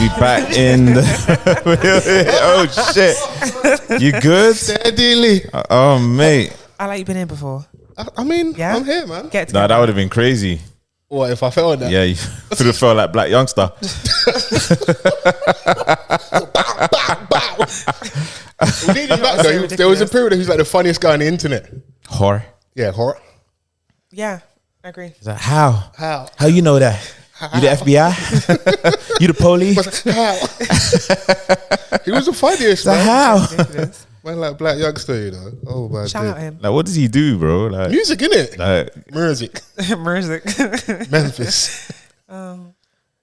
We back in the oh shit. You good? Steadily. Oh mate. I like you been here before. I mean, Yeah? I'm here, man. Get Nah, that would have been crazy. What if I fell on that? Yeah, you could have felt like Black Youngster. We need him back, though. There was a period where he was like the funniest guy on the internet. Horror. Yeah, horror. Yeah, I agree. He's like, how? How? You know that? You the FBI? You the police? How? He was the funniest, Like, man. how? Ridiculous. Man, like Black Youngster, you know. Oh, my Shout out him. Like, what does he do, bro? Like, Music, innit? like Music. Music. Memphis.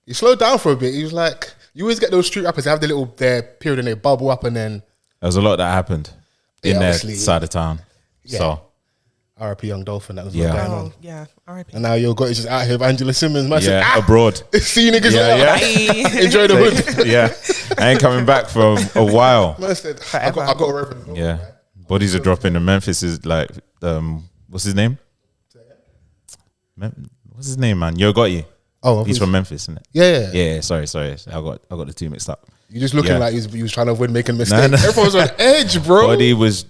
He slowed down for a bit. He was like, you always get those street rappers, they have their period and they bubble up and then there was a lot that happened in their obviously. side of town. Yeah. So R.I.P. Young Dolphin, that was Yeah. what going Oh, on. yeah. R.I.P. And now Yo Gotti just out here with Angela Simmons. Man, said, yeah, abroad. see niggas Yeah, out. yeah. Enjoy the hood. Yeah. I ain't coming back for a while. Man said, I got a reference. Yeah. Bodies are dropping and Memphis is like what's his name? What's his name, man? Yo Gotti. Oh, He's from Memphis, isn't it? Yeah. Yeah, sorry. I got the two mixed up. You just looking Yeah. like he was trying to avoid making a mistake. No. Everyone was on edge, bro.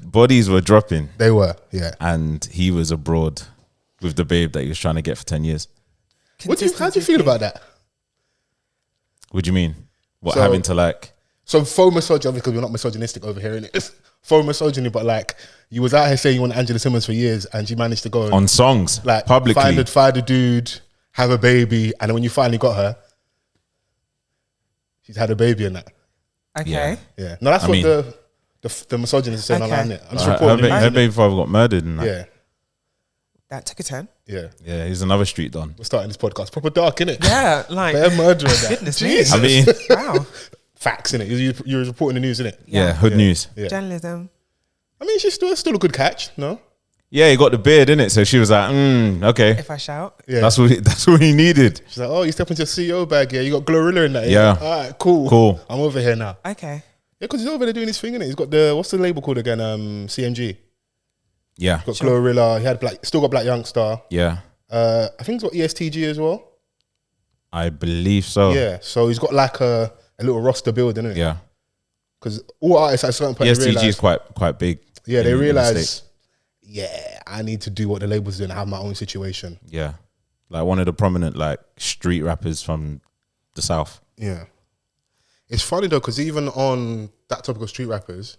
Bodies were dropping They were, yeah. and he was abroad with the babe that he was trying to get for 10 years. How do you feel about that? What do you mean? What, So- having to like So faux misogyny, because we're not misogynistic over here, innit? Faux misogyny, but like you was out here saying you want Angela Simmons for years, and you managed to go and, on songs like publicly? find a dude, have a baby, and then when you finally got her, she's had a baby and that. Okay. Yeah. Yeah, no, that's I what mean- the misogynists are saying Okay. online. I'm just her reporting. the news. baby father got murdered and that. Yeah, That took a turn. yeah. Yeah, he's another street don. We're starting this podcast proper dark, innit? Yeah, like, They're murdering that. goodness me. Jesus. I mean, Wow. Facts, innit? You were reporting the news, innit? yeah, hood news. Yeah. Journalism. I mean, she's still a good catch, no? Yeah, he got the beard in it, so she was like, okay, If I shout. Yeah. that's what he needed. She's like, oh, you step into a CEO bag, yeah? You got Glorilla in that, Yeah. All right, cool. Cool. I'm over here now. Okay. Yeah, because he's over there doing his thing, innit? He's got what's the label called again? CMG. Yeah, Got Glorilla. He had still got Black Youngster. yeah, I think he's got ESTG as well. I believe so. Yeah, so he's got like a little roster building, innit? Yeah, Because all artists at a certain point ESTG realize, is quite big. yeah, they in the realize, States. yeah, I need to do what the label's doing and have my own situation. Yeah, like one of the prominent like street rappers from the South. Yeah. It's funny though, because even on that topic of street rappers,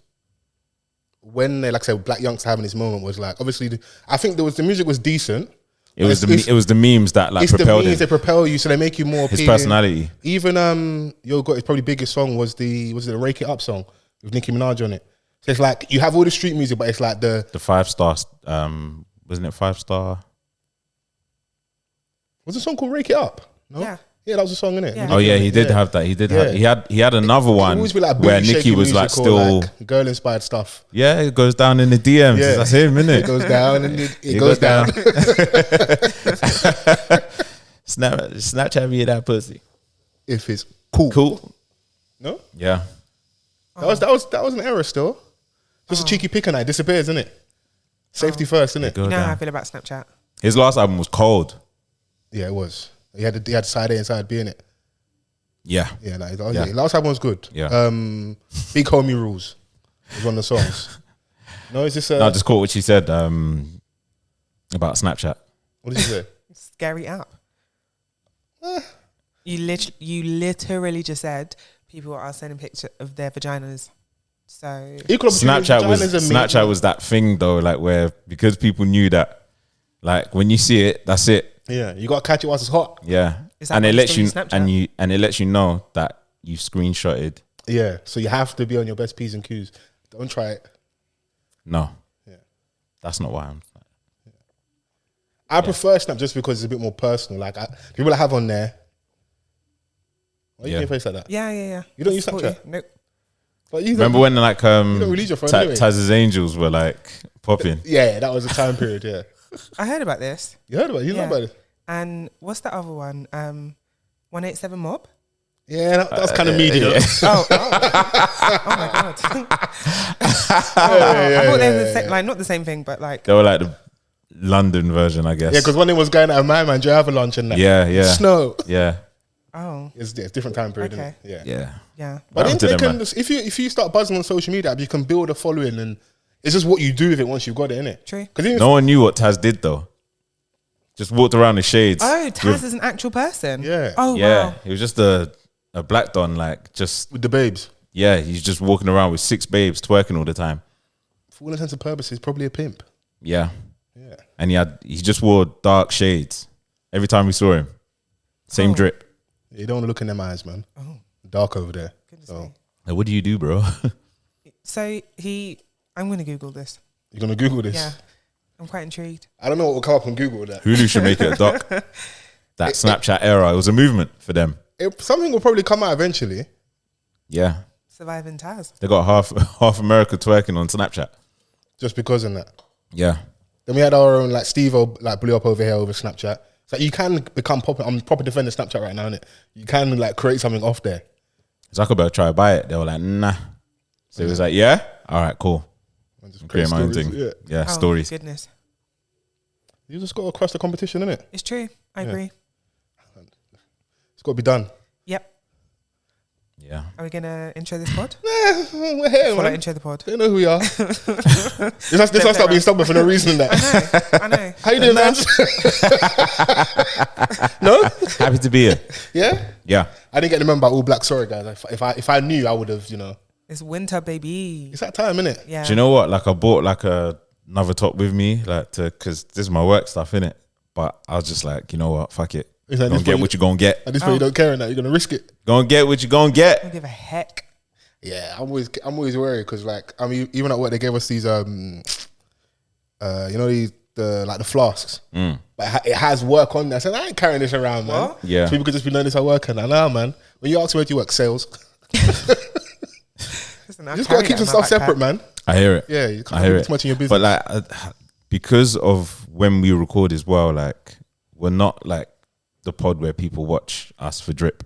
when they, like I said, Black Youngster having his moment was like, obviously, I think the music was decent. It was the memes that like It's the propelled means him. they propel you, so they make you more His appealing. personality. Even Yo Got his probably biggest song was the Rake It Up song with Nicki Minaj on it. So it's like you have all the street music, but it's like the 5-star, wasn't it 5-star? what's the song called Rake It Up? No, Yeah. yeah, that was a song, innit? Yeah. Oh yeah, he did have that. He did Yeah. have. He had another one Always be like where booty Nicki shaking was like music or still. like girl inspired stuff. Yeah, it goes down in the DMs. Yeah. That's him, isn't It it? goes down and it It goes down. Snapchat me that pussy. If it's cool. Cool. No, Yeah. that was an error still. Just a cheeky pick and it disappears, isn't it? Safety first, isn't it? Go You know how I down. feel about Snapchat. His last album was cold. Yeah, it was. He had side A and side B in it. Yeah. Yeah, like, Yeah. last album was good. Yeah. Big Homie Rules was one of the songs. No, is this No, I just caught what she said about Snapchat. what did you say? Scary app. You literally just said people are sending pictures of their vaginas. So Equal opportunity vaginas and meat. Snapchat was that thing though, like where because people knew that, like when you see it, that's it. Yeah, you gotta catch it whilst it's hot. Yeah, Is that and why it you lets still you use Snapchat? and it lets you know that you screenshotted. Yeah, so you have to be on your best P's and Q's. Don't try it. No, Yeah. that's not why I'm. I prefer Snap just because it's a bit more personal. Like people I have on there. Why are you Yeah. making your face like that? yeah. You don't use Support Snapchat? you. Nope. But you Remember when like don't release your phone anyway. Taz's Angels were like popping? Yeah, that was a time period. Yeah, I heard about this. you heard about it. You know Yeah. about it. And what's the other one? 187 Mob. Yeah, that's kind of media. yeah. Oh my god! I thought they were the same, like not the same thing, but like They were like the London version, I guess. Yeah, because one thing was going out of my man, Joe Avalanche and that. yeah, Snow. yeah. Oh, It's different time period. Okay. Isn't it? Yeah. yeah. But Happened then to they them, can, man. if you start buzzing on social media, you can build a following, and it's just what you do with it once you've got it, innit? True. Because No one knew what Taz did though. Just walked around in shades. Oh, Taz with- is an actual person. Yeah. Oh, yeah, wow. he was just a black don, like just with the babes, yeah. He's just walking around with 6 babes twerking all the time. for all intents and purposes, probably a pimp. Yeah, Yeah. and he just wore dark shades every time we saw him. Same Oh. drip. You don't want to look in them eyes, man. Oh, Dark over there. goodness So me. Like, what do you do, bro? So I'm going to Google this. you're gonna Google this. Yeah. I'm quite intrigued. I don't know what will come up on Google with that. Hulu should make it a doc. That Snapchat era, it was a movement for them. Something will probably come out eventually. Yeah, Surviving Taz. they got half America twerking on Snapchat. Just because of that. Yeah, Then we had our own, like Steve-O like blew up over here over Snapchat. So you can become popular. I'm proper defending Snapchat right now, innit? You can like create something off there. Zuckerberg tried to buy it. They were like, nah. So he was like, yeah, all right, cool. And just Create my own stories, thing. Yeah. Yeah, Oh, stories. Goodness. You just got to crush the competition, innit? It's true. I agree. It's got to be done. Yep. Yeah. Are we going to intro this pod? We're here, Before I man. intro the pod. They know who we are. This has to start being stubborn for no reason. That. I know. How you doing, man? No? Happy to be here. Yeah? Yeah. I didn't get the memo about All Black. Sorry, guys. If I knew, I would have, It's winter, baby. It's that time, innit? Yeah. Do you know what? Like I bought like another top with me, like because this is my work stuff, innit? But I was just like, you know what? Fuck it. Is that Gonna this get what what you gonna get. At this point, you don't care, and that you're gonna risk it. Gonna get what you gonna I get. don't give a heck. Yeah, I'm always worried because like I mean, even at work they gave us these these the flasks, but it has work on there. I said I ain't carrying this around, man. What? Yeah. So people could just be learning this at work, and I know, man. When you ask me where do you work, sales, Listen, I you just gotta carry keep that some in my stuff separate, backpack. man. I hear it. Yeah, you I can't hear put it. too much in your business. But like because of when we record as well, like we're not like the pod where people watch us for drip.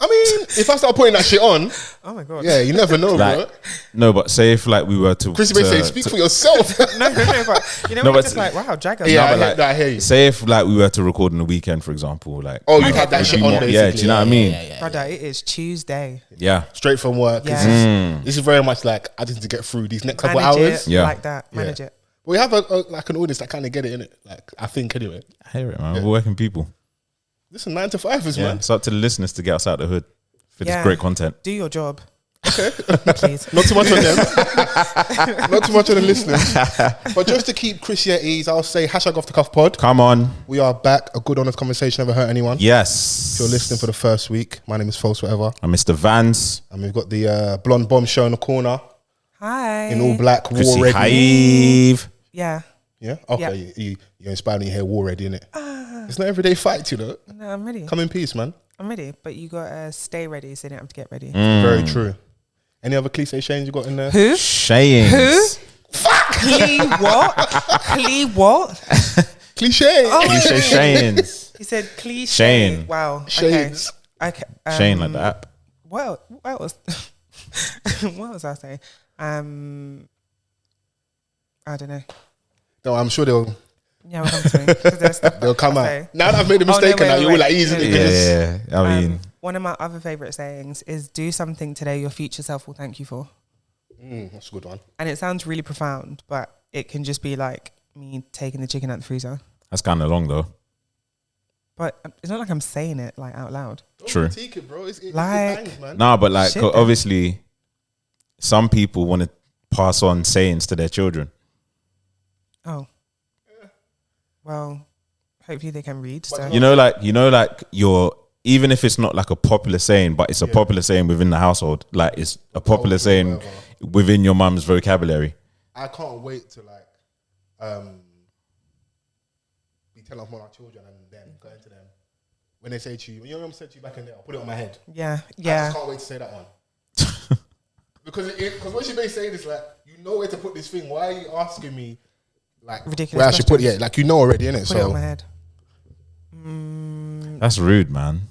I mean, if I start putting that shit on, Oh my God. yeah, you never know, Like bro. no, but say if like we were to Chrissy may say, speak for yourself. No, but you know No, what? but- It's like, wow, Jagger. Yeah, but I hear like, that, I hear you. say if like we were to record on the weekend, for example, like Oh, you had that shit on, basically. yeah, do you know what I mean? Brother, it is Tuesday. Yeah. Straight from work. Yeah. This is very much like I just need to get through these next couple Manage hours. it Yeah. like that. Manage Yeah. it. We have like an audience that kind of get it in it. Like I think anyway. I hear it, man. We're working people. Listen, 9 to 5 Yeah. man. It's up to the listeners to get us out the hood for Yeah. this great content. Do your job. Please. Not too much on them. Not too much on the listeners. But just to keep Chrissy at ease, I'll say #OffthecuffPod. Come on. We are back. A good honest conversation never hurt anyone. Yes. If you're listening for the first week, my name is Fols Forever. I'm Mr. Vans. And we've got the blonde bomb show in the corner Hi. in all black, Chrissy war ready. Hive. Yeah. Yeah? Okay, Yeah. you're inspired when you hear war ready, innit? It's not everyday fight, you know. No, I'm ready. Come in peace, man. I'm ready. But you got to stay ready so you don't have to get ready. Very true. Any other cliche sayings you got in there? Who? Shayings. Who? Clee what? Clee what? Cliche. Oh, Cliche Shayings. he said cliche. Shane. Wow. Shades. Okay. Shane like the app. What was what was I saying? I don't know. No, I'm sure they'll Yeah, we'll come to me. 'Cause there's stuff they'll come I'll out. say. Now that I've made a Oh, no, mistake wait, and now wait, you're all like wait. easily. No, no, no. Yeah. I mean, One of my other favorite sayings is do something today your future self will thank you for. That's a good one. And it sounds really profound, but it can just be like me taking the chicken out the freezer. that's kind of long though. But it's not like I'm saying it like out loud. True. Don't critique it, bro. It Like- bangs, man. Nah, but like Shit, man. obviously, some people want to pass on sayings to their children. Oh. Well, hopefully they can read. So. You know, like you're even if it's not like a popular saying, but it's a popular saying within the household. Like it's a popular saying within your mum's vocabulary. I can't wait to like be telling off more our children and then go into them. When they say to you, when your mum said to you back in there, I'll put it on my head. Yeah, I yeah. just can't wait to say that one. Because when she may say this, like, you know where to put this thing. Why are you asking me, like, Ridiculous where I should put it? questions. Yeah, like, you know already, innit? Put it on So, my head. That's rude, man.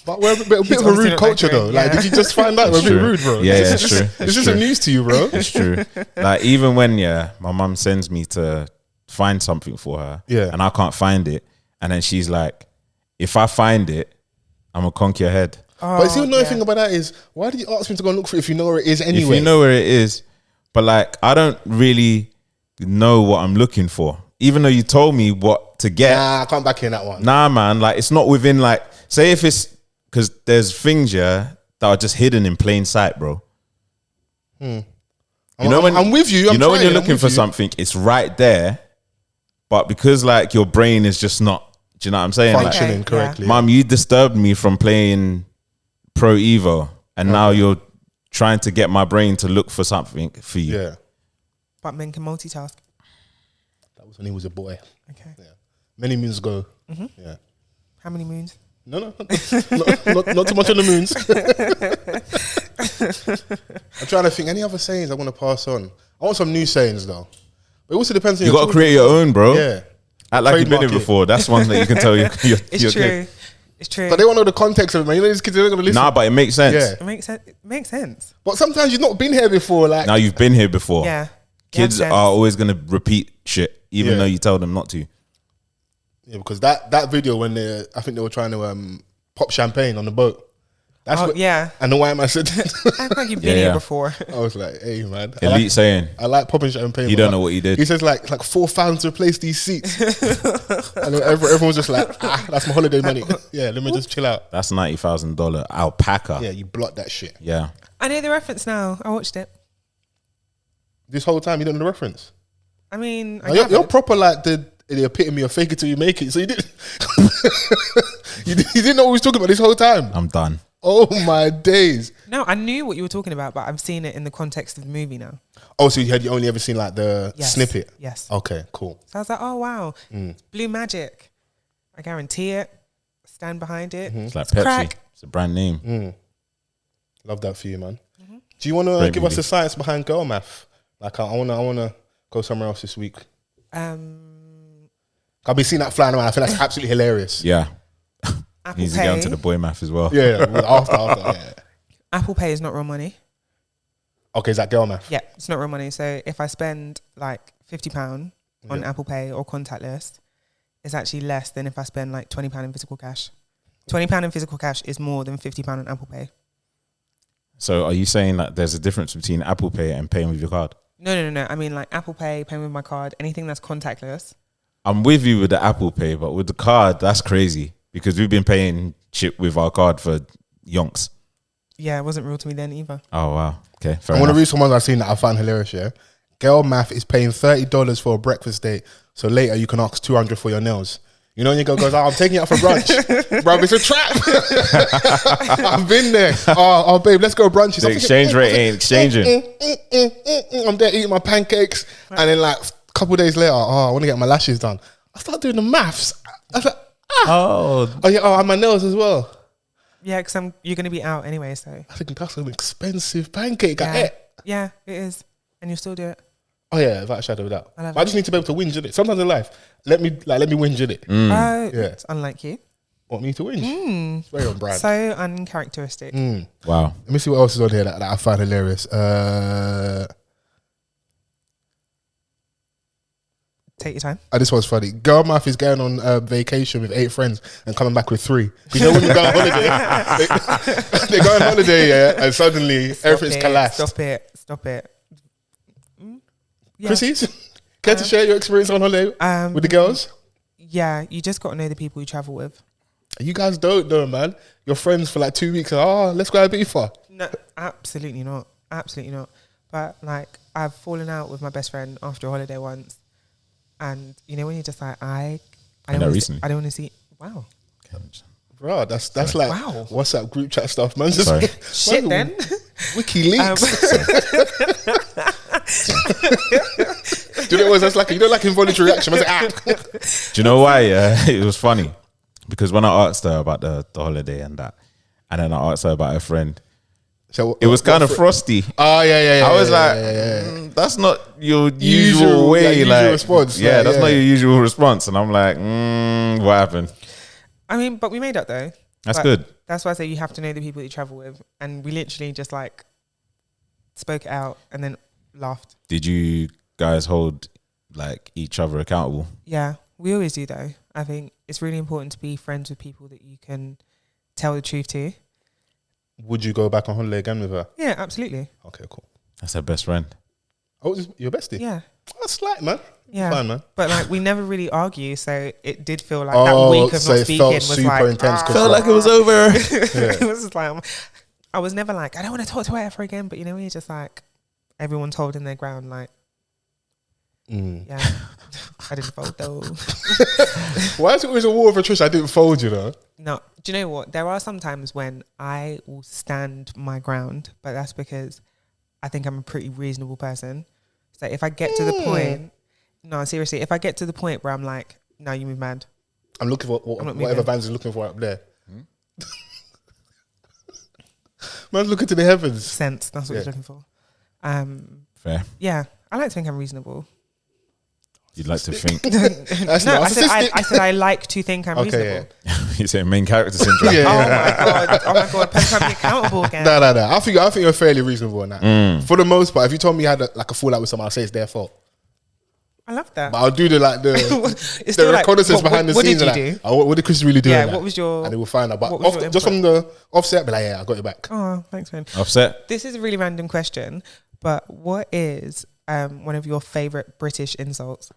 but we're a bit of a obviously rude not culture, like though. it, Like, yeah. did you just find out we're a bit True. rude, bro? Yeah, this it's is, true. This It's isn't true. news to you, bro. It's true. Like even when my mum sends me to find something for her, Yeah. and I can't find it, and then she's like, if I find it, I'm gonna conk your head. But see, another thing about that is, why do you ask me to go and look for it if you know where it is anyway? If you know where it is, but like, I don't really know what I'm looking for. Even though you told me what to get. Nah, I can't back in that one. Nah, man. Like, it's not within, like, say if it's, because there's things, yeah, that are just hidden in plain sight, bro. You know when I'm with you. You know when you're looking for something, it's right there, but because like your brain is just not, do you know what I'm saying? Functioning correctly. Mom, you disturbed me from playing Pro Evo, and now you're trying to get my brain to look for something for you. Yeah. But men can multitask. That was when he was a boy. Okay. Yeah. Many moons ago. Yeah. How many moons? No, not too much on the moons. I'm trying to think any other sayings I want to pass on. I want some new sayings though. But it also depends on You got to create your own, bro. Yeah. Act like you've been here Trademark it. before. That's one that you can tell your It's your true. kid. It's true. But they want to know the context of it, man. You know these kids are not going to listen. Nah, but it makes sense. Yeah. It makes sense. It makes sense. But sometimes you've not been here before. Like, Now you've been here before. Yeah. Kids are always going to repeat shit, even though you tell them not to. yeah, because that video when I think they were trying to pop champagne on the boat. That's what, yeah. And the white man said, I feel like you've been here before. I was like, hey, man. Elite saying. I like popping champagne. He don't know what he did. He says like 4,000 to replace these seats. And then everyone's just like, that's my holiday money. Yeah, let me just chill out. That's $90,000 alpaca. Yeah, you blot that shit. Yeah. I know the reference now. I watched it. This whole time you don't know the reference. I mean, You're proper like the epitome of fake it till you make it. So you didn't you didn't know what we was talking about this whole time. I'm done. Oh my days. No, I knew what you were talking about, but I've seen it in the context of the movie now. Oh, so you only ever seen like the snippet? Yes. Okay, cool. So I was like, oh wow, Blue Magic. I guarantee it. Stand behind it. It's like Pepsi. Crack. It's a brand name. Love that for you, man. Do you want to give us the science behind girl math? Like I wanna go somewhere else this week. I've been seeing that flying around. I feel that's absolutely hilarious. Yeah. Apple Needs to Pay. get onto the boy math as well. Yeah, after, yeah. Apple Pay is not real money. Okay, is that girl math? Yeah, it's not real money. So if I spend like £50 on Apple Pay or contactless, it's actually less than if I spend like £20 in physical cash. £20 in physical cash is more than £50 on Apple Pay. So are you saying that there's a difference between Apple Pay and paying with your card? No. I mean like Apple Pay, paying with my card, anything that's contactless. I'm with you with the Apple Pay, but with the card, that's crazy because we've been paying shit with our card for yonks. Yeah, it wasn't real to me then either. Oh, wow. Okay, fair I want to enough. read some ones I've seen that I found hilarious, yeah? Girl math is paying $30 for a breakfast date, so later you can ask $200 for your nails. You know, and your girl goes, I'm taking you out for brunch. Bro, it's a trap. I've been there. Oh, babe, let's go brunch. The exchange rate ain't exchanging. I'm there eating my pancakes. And then like a couple of days later, I want to get my lashes done. I start doing the maths. I was like, and my nails as well. Yeah, because you're going to be out anyway, so. I think that's an expensive pancake. Yeah, it is. And you'll still do it. Oh yeah, without a shadow of doubt. I But I just need to be able to whinge in it. Sometimes in life, let me whinge in it. Oh, Yeah. it's unlike you. Want me to whinge? It's very on brand. So uncharacteristic. Wow. Let me see what else is on here that I find hilarious. Take your time. This one's funny. Girl math is going on vacation with 8 friends and coming back with 3. You know when you go on holiday, they go on holiday, yeah, and suddenly everything's collapsed. Stop it. Yeah. Chrissy, care to share your experience on holiday with the girls? Yeah, you just got to know the people you travel with. You guys don't know, man. You're friends for like 2 weeks. Let's go have Ibiza. No, absolutely not. Absolutely not. But like, I've fallen out with my best friend after a holiday once. And you know when you're just like, I don't want to see. Wow, Bro, that's like WhatsApp group chat stuff, man. Just Sorry. Shit, then. WikiLeaks. Do you know what that's like? You know, like involuntary reaction. I was like, Do you know why? It was funny because when I asked her about the holiday and that, and then I asked her about her friend, So it was kind of frosty. Oh yeah. I was like, that's not your usual way. Usual response. Yeah, that's not your usual response. And I'm like, what happened? I mean, but we made up though. That's good. That's why I say you have to know the people you travel with. And we literally just like spoke it out and then laughed. Did you guys hold like each other accountable? Yeah, we always do though. I think it's really important to be friends with people that you can tell the truth to. Would you go back on holiday again with her? Yeah, absolutely. Okay, cool. That's her best friend. Oh, your bestie? Yeah. That's light, man. Yeah. Fine, man. But like, we never really argue, so it did feel like that week of so not it speaking felt was super like intense. Felt like it was over. It was just like I was never like I don't want to talk to her ever again. But you know, you're just like everyone's holding their ground. Like, yeah, I didn't fold though. Why is it always a war of attrition? I didn't fold, you know. No, do you know what? There are some times when I will stand my ground, but that's because I think I'm a pretty reasonable person. So if I get to the point, no, seriously, if I get to the point where I'm like, no, you move mad. I'm looking for whatever Vans is looking for up there. Man's looking to the heavens. Sense, that's what he's looking for. Fair. Yeah, I like to think I'm reasonable. You'd like to think. That's No, narcissistic. I said I like to think I'm reasonable. Yeah. You say main character syndrome. Oh my god, Pen can't be accountable again. No. I think you're fairly reasonable in that. For the most part, if you told me you had a fallout with someone, I'll say it's their fault. I love that. But I'll do It's the still reconnaissance like, behind the what scenes. did and you that. do? What did Chris really do? Yeah, in that? what was your... And they will find out. But what was your just from the offset, I'll be like, yeah, I got it back. Oh, thanks, man. Offset. This is a really random question, but what is one of your favourite British insults?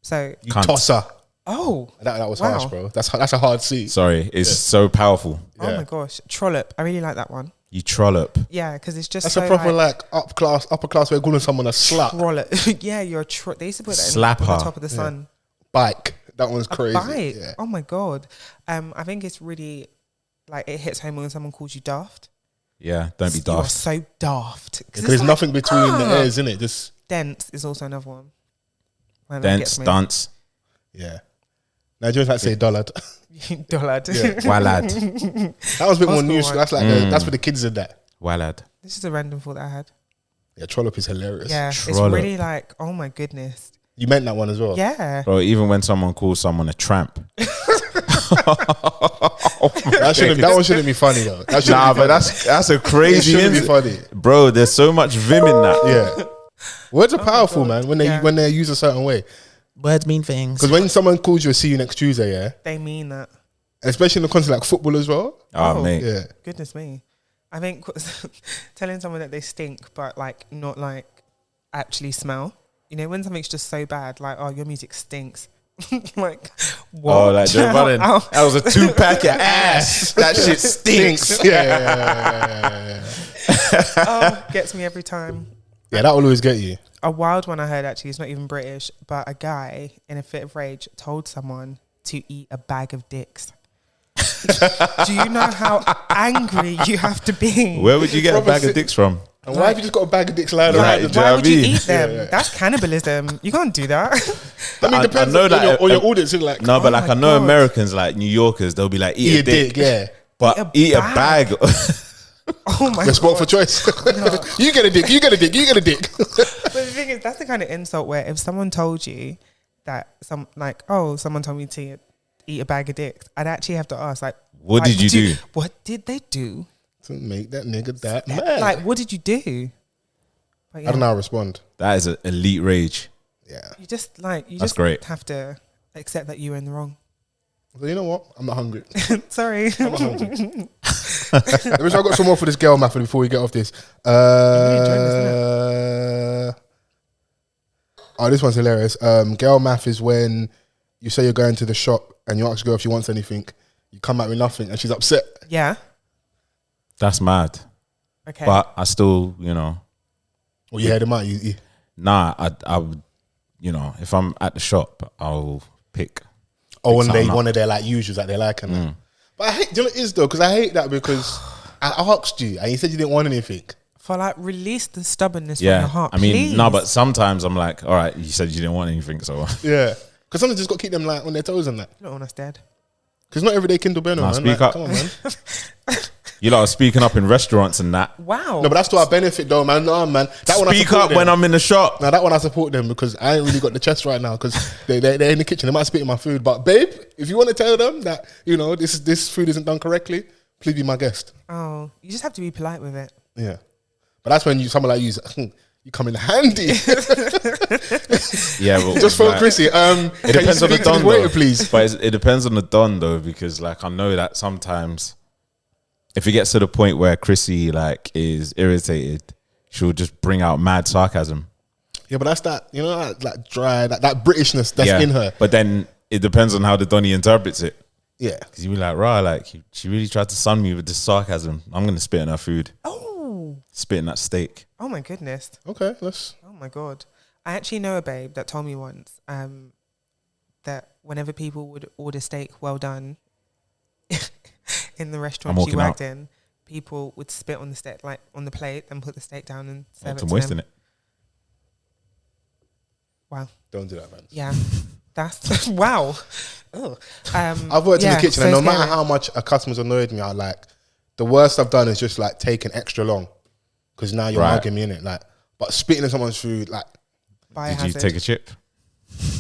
So... You Cunt. tosser. Oh. That was wow. harsh, bro. That's a hard C. Sorry, it's so powerful. Oh my gosh. Trollop. I really like that one. You trollop. Yeah, because it's just That's so a proper upper class way of calling someone a slut. trollop. Yeah, you're a they used to put that Slap on her. the top of the sun. Bike. That one's A crazy. bite. Yeah. Oh my god. I think it's really like it hits home when someone calls you daft. Yeah, don't be You are daft. so daft. Because there's nothing between the ears, isn't it? Just Dense is also another one. Man, that Dense, gets me. dance, yeah. Nigerians like to say dollard. Dollard. Yeah. wallad, That was a bit more Oscar news. one. That's like that's for the kids in that. wallad. This is a random thought that I had. Yeah, trollop is hilarious. Yeah, it's Trollop. really like, oh my goodness. You meant that one as well. Yeah. Bro, even when someone calls someone a tramp. That one shouldn't be funny though. That shouldn't Nah, be but funny. that's a It crazy shouldn't be insult. funny. Bro, there's so much vim in that. Yeah. Words are powerful, man, when they're used a certain way. Words mean things. Because when someone calls you a see you next Tuesday, yeah, They mean that. especially in the context like football as well. Oh, mate. Yeah. Goodness me. I think telling someone that they stink, but like not like actually smell. You know, when something's just so bad, like, oh, your music stinks. Like, what? Oh, like Joe Budden. Ow. That was a 2-pack of ass. That shit stinks. Yeah. Oh, gets me every time. Yeah, that will always get you. A wild one I heard, actually, it's not even British, but a guy in a fit of rage told someone to eat a bag of dicks. Do you know how angry you have to be? Where would you get a Proper bag of sit- dicks from? And why have you just got a bag of dicks lying Like, around? do you know Why what would I you mean? eat them? Yeah. That's cannibalism. You can't do that. I mean, I it depends know on that your audience. Is like, No, but like my I know God. Americans, like New Yorkers, they'll be like, eat a dick. yeah. But Eat eat a a bag. Oh my Your sport God. for choice. You get a dick. You get a dick. You get a dick. But the thing is, that's the kind of insult where if someone told you that someone told me to eat a bag of dicks, I'd actually have to ask, like, What did you do? What did they do? To make that nigga that mad. Like, what did you do? But I don't know how to respond. That is an elite rage. Yeah. You just like you That's just great. have to accept that you were in the wrong. So you know what? I'm not hungry. Sorry. I'm not hungry. Let me try. I got some more for this girl method before we get off this. This one's hilarious. Girl math is when you say you're going to the shop and you ask a girl if she wants anything. You come back with nothing and she's upset. Yeah. That's mad. Okay. But I still, you know, Well, you heard them out. You nah, I would, you know, if I'm at the shop, I'll pick. and they something up. one of their like usuals that they like and that. But I hate, do you know what it is though? Because I hate that because I asked you and you said you didn't want anything. For like, release the stubbornness from Yeah. your heart. I mean, please. no, but sometimes I'm like, all right, you said you didn't want anything, so. Yeah. Because sometimes you just got to keep them like on their toes and that. You don't want us dead. Because not every day Kindle Beno, Nah, man. speak Like, up. Come on, man. You lot are speaking up in restaurants and that. Wow. No, but that's to our benefit though, man. No, man. That one I Speak support up them. when I'm in the shop. Now that one I support them because I ain't really got the chest right now because they're in the kitchen. They might spit in my food. But babe, if you want to tell them that, you know, this food isn't done correctly, please be my guest. Oh, you just have to be polite with it. Yeah. But that's when someone like you, You come in handy. Yeah, but Just phone like, Chrissy. it depends on the don, waiter, though. please. But it depends on the don, though, because like I know that sometimes if it gets to the point where Chrissy like is irritated, she'll just bring out mad sarcasm. Yeah, but that's that, you know, that dry, that Britishness that's in her. But then it depends on how the Donny interprets it. Yeah. Because you be like, rah, like, she really tried to sun me with this sarcasm. I'm going to spit in her food. Oh. Spit in that steak. Oh my goodness. Okay, let's. Oh my God. I actually know a babe that told me once that whenever people would order steak well done in the restaurant she worked in, people would spit on the steak, like on the plate, and put the steak down and serve it to moisten them. it. Wow. Don't do that, man. Yeah. That's wow. I've worked in the kitchen, and no matter how much a customer's annoyed me, I like the worst I've done is just like taking extra long because now you're mugging me in it. Like, but spitting in someone's food, like. Did you take a chip?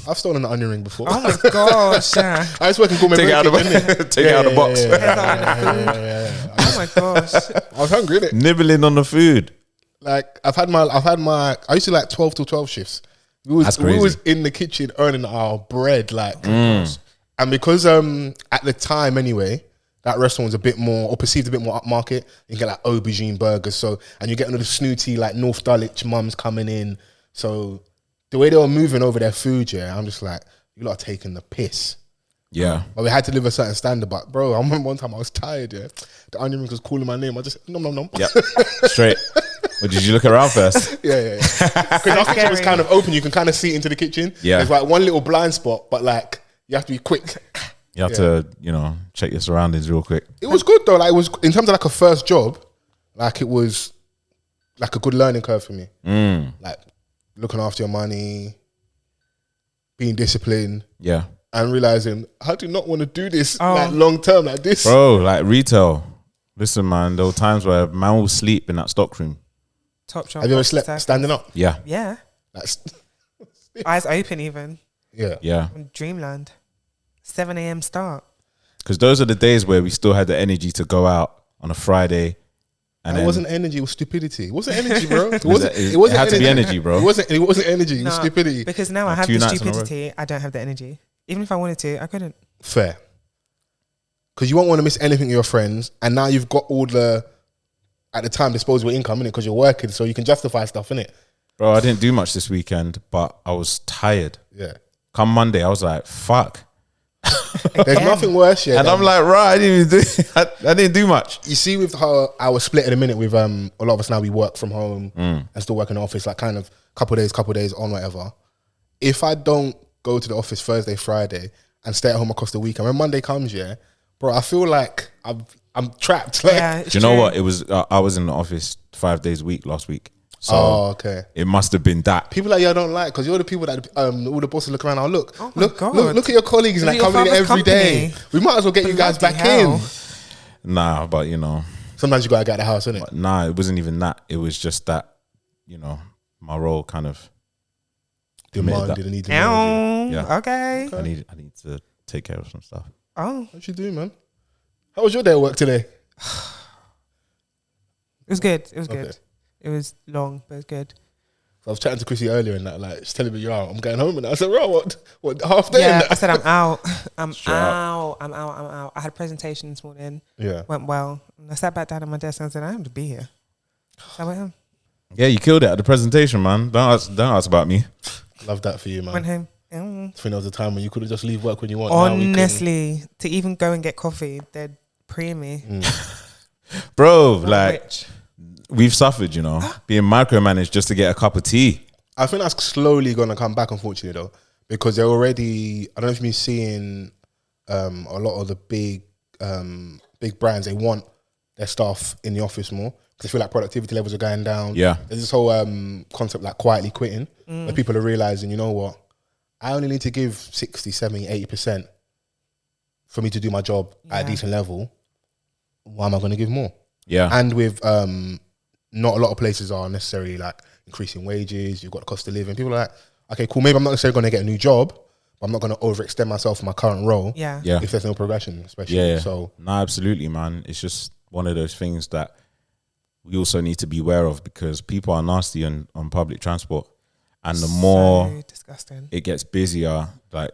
I've stolen an onion ring before. Oh my gosh! Yeah. I just work in gourmet. Take it out of the box. Yeah. Oh my gosh! I was hungry, innit? Nibbling on the food. Like I used to like 12 to 12 shifts. We was in the kitchen earning our bread, like, and because at the time anyway, that restaurant was a bit more, or perceived a bit more upmarket. You get like aubergine burgers, so, and you get another snooty like North Dulwich mums coming in. So the way they were moving over their food, yeah, I'm just like, you lot are taking the piss. Yeah, but we had to live a certain standard. But bro, I remember one time I was tired. Yeah, the onion ring was calling my name. I just nom. Yeah, straight. Or did you look around first? Yeah. Because our kitchen was kind of open. You can kind of see into the kitchen. Yeah. There's like one little blind spot, but like you have to be quick. You have to, check your surroundings real quick. It was good though. Like it was, in terms of like a first job, like it was like a good learning curve for me. Like looking after your money, being disciplined. Yeah. And realizing I do not want to do this like long term like this. Bro, like retail. Listen, man, there were times where man will sleep in that stockroom. Top shop. Have you ever slept standing up? Yeah. Yeah. That's eyes open even. Yeah. Dreamland. 7 a.m. start. Because those are the days where we still had the energy to go out on a Friday. And it wasn't energy, it was stupidity. It wasn't energy, bro. It had to be energy, bro. It wasn't energy, it was stupidity. Because now I have the stupidity, I don't have the energy. Even if I wanted to, I couldn't. Fair. Because you won't want to miss anything with your friends, and now you've got all the, at the time, disposable income, innit? Because you're working, so you can justify stuff, innit? Bro, I didn't do much this weekend, but I was tired. Yeah. Come Monday, I was like, fuck. There's nothing worse, yeah. And I'm like, right, I didn't do much. You see, with how I was split in a minute with a lot of us now, we work from home and still work in the office, like kind of couple days on, whatever. If I don't go to the office Thursday, Friday, and stay at home across the weekend, when Monday comes, yeah, bro, I feel like I'm trapped. Like, yeah, do you know what? It was I was in the office 5 days a week last week. So okay. It must have been that. People like you I don't like, because you're the people that all the bosses look around. Oh, look at your colleagues and like your coming in every day. company. We might as well get you guys back in. Nah, but sometimes you gotta get out of the house, innit? Nah, it wasn't even that. It was just that, my role kind of demanded and needed. Yeah. Okay. I need to take care of some stuff. Oh, what you doing, man? How was your day at work today? It was good. It was Okay. good. It was long, but it was good. I was chatting to Chrissy earlier and that, like, she's telling me, I'm going home, and I said, bro, what half day? Yeah, I said I'm out. I'm Straight out. I had a presentation this morning. Yeah. Went well. And I sat back down at my desk and I said, I have to be here. So I went home. Yeah, you killed it at the presentation, man. Don't ask about me. Love that for you, man. Went home. I think there was a time when you could have just leave work when you want. Now Honestly, to even go and get coffee, they'd pre me. Bro, like, we've suffered, being micromanaged just to get a cup of tea. I think that's slowly going to come back, unfortunately, though, because they're already, I don't know if you've been seeing a lot of the big brands, they want their staff in the office more because they feel like productivity levels are going down. Yeah. There's this whole concept like quietly quitting, where people are realizing, you know what, I only need to give 60, 70, 80% for me to do my job at a decent level. Why am I going to give more? Yeah. And with not a lot of places are necessarily like increasing wages, you've got the cost of living. People are like, okay, cool, maybe I'm not necessarily going to get a new job, but I'm not going to overextend myself in my current role. Yeah. If there's no progression, especially. Yeah. So no, absolutely, man. It's just one of those things that we also need to be aware of, because people are nasty on public transport, and the more So disgusting. it gets busier, like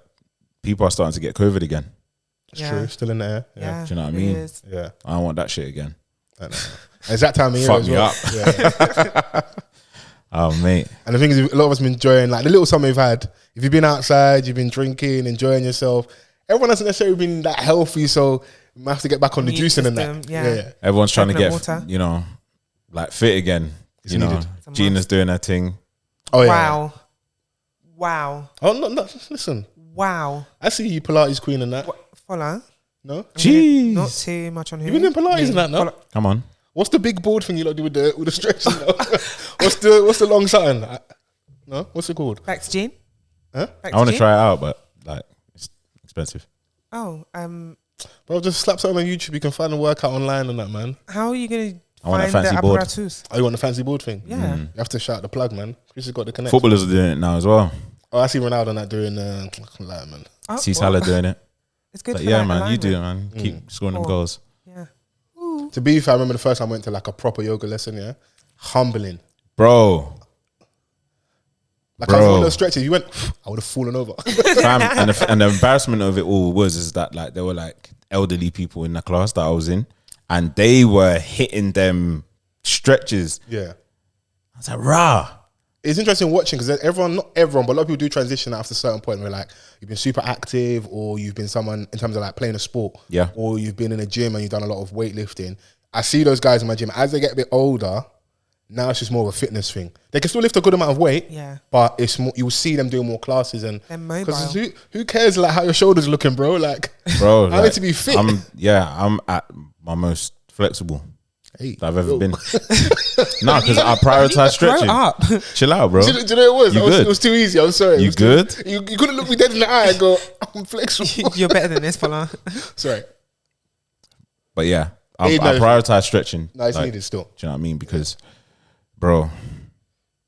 people are starting to get COVID again. It's true. Still in the air. Yeah. Do you know what I it mean? is. Yeah. I don't want that shit again. I know. It's that time of year Fuck as me well. up. Yeah. Oh mate, And the thing is, a lot of us have been enjoying like the little summer we've had. If you've been outside, you've been drinking, enjoying yourself. Everyone hasn't necessarily been that healthy, so we have to get back on the Immune juicing and system, that. yeah. everyone's trying to Coconut get water. like fit again. It's you know, needed. It's a Gina's must. doing her thing. Oh yeah. Wow. Oh no, listen. Wow. I see you Pilates queen and that. Follow. No, Jeez. Not too much on who. you been in Pilates and that, no? Come on. What's the big board thing you lot do with the stretching? No? what's the long something? No, what's it called? Back to Jean. Huh? Back I want to Jean? try it out, but like it's expensive. Oh, Bro, just slap something on YouTube. You can find a workout online and that, man. how are you gonna I want a find the fancy board. apparatus? Oh, you want the fancy board thing? Yeah. You have to shout the plug, man. Chris has got the connection. Footballers are doing it now as well. Oh, I see Ronaldo and that doing. I can't lie, man. Oh, See well, Salah doing it. It's good. But for yeah, like man, you do it, alignment. man. Keep scoring them Oh. goals. Yeah. To be fair, I remember the first time I went to like a proper yoga lesson. Yeah, humbling. Bro, Like I was on Bro. those stretches. You went, I would have fallen over. fam, and the embarrassment of it all is that like there were like elderly people in the class that I was in, and they were hitting them stretches. Yeah. I was like, rah. It's interesting watching because everyone, not everyone, but a lot of people do transition after a certain point where like you've been super active or you've been someone in terms of like playing a sport. Yeah. Or you've been in a gym and you've done a lot of weightlifting. I see those guys in my gym as they get a bit older. Now it's just more of a fitness thing. They can still lift a good amount of weight. Yeah. But it's more, you will see them doing more classes and They're mobile. because who cares like how your shoulders are looking, bro? Like, Bro, I need to be fit. I'm at my most flexible Hey, that I've ever yo. been. No, because I prioritize stretching. Grow up. Chill out, bro. Do you know what it was? You good? It was too easy. I'm sorry. It You was good? You couldn't look me dead in the eye and go, I'm flexible. You're better than this, fella. Sorry. But yeah, I Hey, no, prioritize stretching. No, it's Like, needed still. do you know what I mean? Because, bro,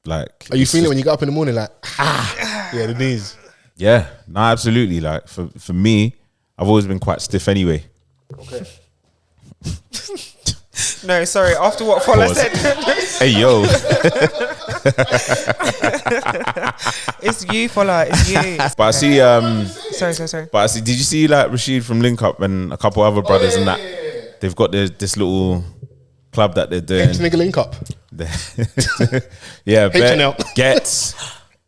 like, Are you it's feeling it just- when you get up in the morning like, yeah, the knees. Yeah, no, absolutely. Like for me, I've always been quite stiff anyway. Okay. No, sorry. After what Fola Pause. said, Hey yo, it's you, Fola. It's you. but I see, Sorry. but I see. Did you see like Rashid from Link Up and a couple other brothers and that? They've got this little club that they're doing. H nigga link up. Yeah, H&L. gets.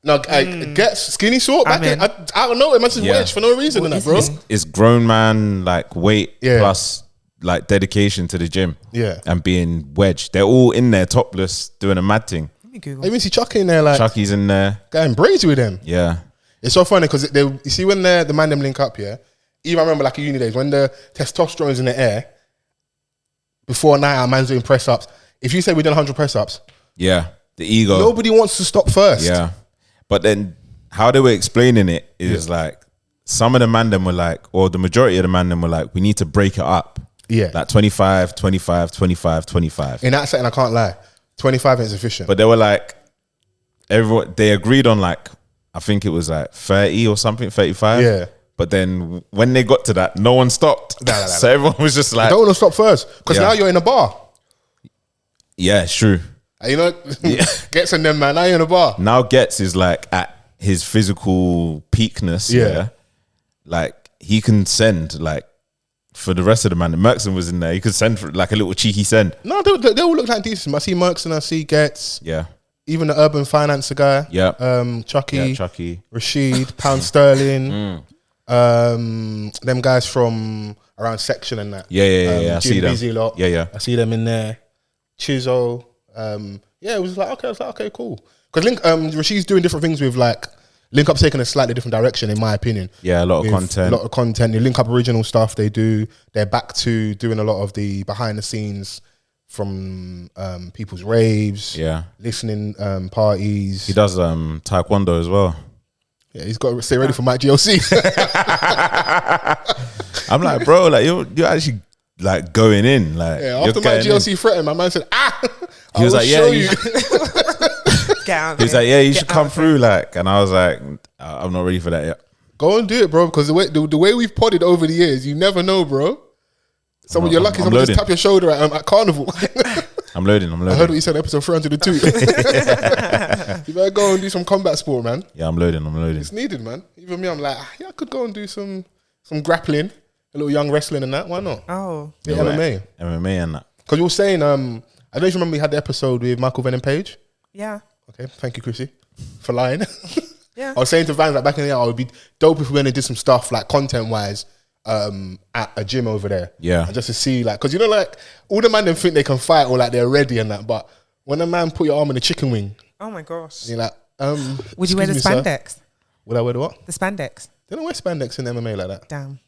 No, get skinny short back in. Amen. I don't know. It must just Yeah. wedge for no reason in that, bro. It's grown man like weight Yeah. plus like dedication to the gym. Yeah. And being wedged. They're all in there topless doing a mad thing. Let me Google. I even see Chucky in there like Chucky's in there. going brazy with them. Yeah. It's so funny because you see when the man them link up, yeah. Even I remember like a uni days when the testosterone's in the air. Before a night out, man's doing press ups. If you say we done 100 press ups, Yeah. The ego. nobody wants to stop first. Yeah. But then how they were explaining it is like some of the man them were like, or the majority of the man them were like, we need to break it up. Yeah. Like 25, 25, 25, 25. In that setting, I can't lie. 25 ain't sufficient. But they were like, everyone, they agreed on like, I think it was like 30 or something, 35. Yeah. But then when they got to that, no one stopped. Nah. So everyone was just I like, don't want to stop first because Yeah. now you're in a bar. yeah, it's true. You know, gets in them, man. Now you're in a bar. Now Getz is like at his physical peakness. Yeah. Yeah. Like he can send like for the rest of the man. Merkson was in there. He could send for like a little cheeky send. No, they all look like decent. I see Merckx and I see Getz. Yeah. Even the urban financer guy. Yeah. Chucky. Yeah, Chucky. Rashid, Pound Sterling. Them guys from around Section and that. Yeah. I Jim see them. Busy lot. Yeah. I see them in there. Chizzo. Yeah, it was like, okay, cool. Because Rashid's doing different things with like, Link Up's taking a slightly different direction, in my opinion. Yeah, a lot of With content. A lot of content. The Link Up original stuff they do. They're back to doing a lot of the behind the scenes from people's raves. Yeah. Listening parties. He does taekwondo as well. Yeah, he's got to stay ready for Mike GLC. I'm like, bro, like you're actually like going in. Like Yeah, you're after Mike getting in. GLC threatened, my man said, He was I will like, yeah, show you Get out of He was here. like, yeah, you Get should out come of through. Like, and I was like, I'm not ready for that yet. Go and do it, bro, because the way we've podded over the years, you never know, bro. You're lucky I'm someone just loading. tap your shoulder at Carnival. I'm loading. I heard what you said, episode 302. You better go and do some combat sport, man. Yeah, I'm loading. It's needed, man. Even me, I'm like, yeah, I could go and do some grappling, a little young wrestling and that. Why not? Oh. Yeah, MMA. MMA and that. Because you were saying, I don't know if you remember we had the episode with Michael Venom Page. Yeah. Okay, thank you, Chrissy, for lying. Yeah. I was saying to Vans, like back in the day, it would be dope if we went and did some stuff like content-wise at a gym over there. Yeah. And just to see, like, because you know, like, all the man them think they can fight or like they're ready and that, but when a man put your arm in a chicken wing, Oh my gosh. you're like, Would you wear the excuse me, sir. spandex? Would I wear the what? The spandex. They don't wear spandex in MMA like that. Damn.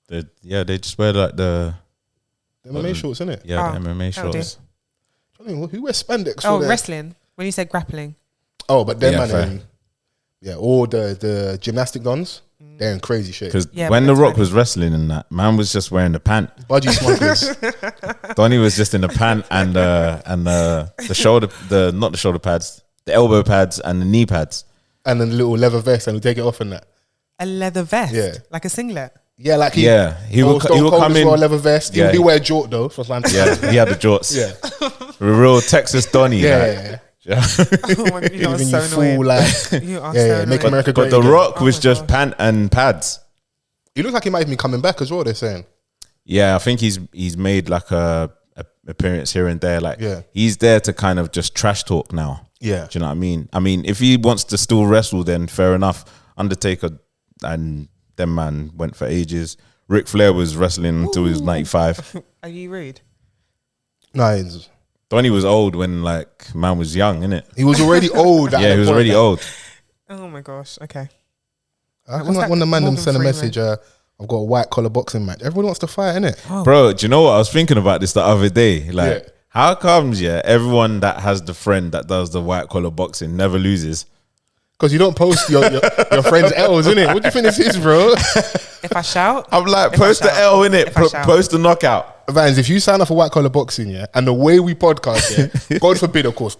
They just wear like the The MMA shorts, innit? the MMA that'll do. shorts. I mean, who wears spandex? Oh, for their- wrestling. When you said grappling. Oh, but them Yeah, man, fair. yeah, all the gymnastic dons, they're in crazy shape. Because Yeah, when but The Rock that's was wrestling and that, man was just wearing the pant. Budgie smugglers. Donnie was just in the pant and the shoulder, not the shoulder pads, the elbow pads and the knee pads. And then the little leather vest, and we take it off and that. A leather vest. Yeah. Like a singlet. Yeah, like He would come in. a leather vest. Yeah. He wear a jort though. For time to Yeah, he had the jorts. yeah, A real Texas Donnie. yeah. like. Oh my God, you are Even so you fool, annoying. like, You are yeah, so make annoying. America But great The again. Rock was my just gosh. pant and pads. He looks like he might even be coming back as well. They're saying. Yeah, I think he's made like a appearance here and there. Like Yeah. he's there to kind of just trash talk now. Yeah, Do you know what I mean? I mean, if he wants to still wrestle, then fair enough. Undertaker and them man went for ages. Ric Flair was wrestling until he was 95. Are you rude? no, Donnie was old when like man was young, innit? he was already old. at Yeah, the he was point already that- old. Oh my gosh. Okay. I can What's like that? when the man them Morgan send a Freeman. message. I've got a white collar boxing match. Everyone wants to fight, innit? Bro, do you know what? I was thinking about this the other day. Like, Yeah. how comes, everyone that has the friend that does the white collar boxing never loses? Because you don't post your friend's L's, innit? What do you think this is, bro? If I shout, I'm like, If I post the shout. L, innit? If I shout. Post the knockout. Vans, if you sign up for white collar boxing, yeah, and the way we podcast, yeah, God forbid, of course,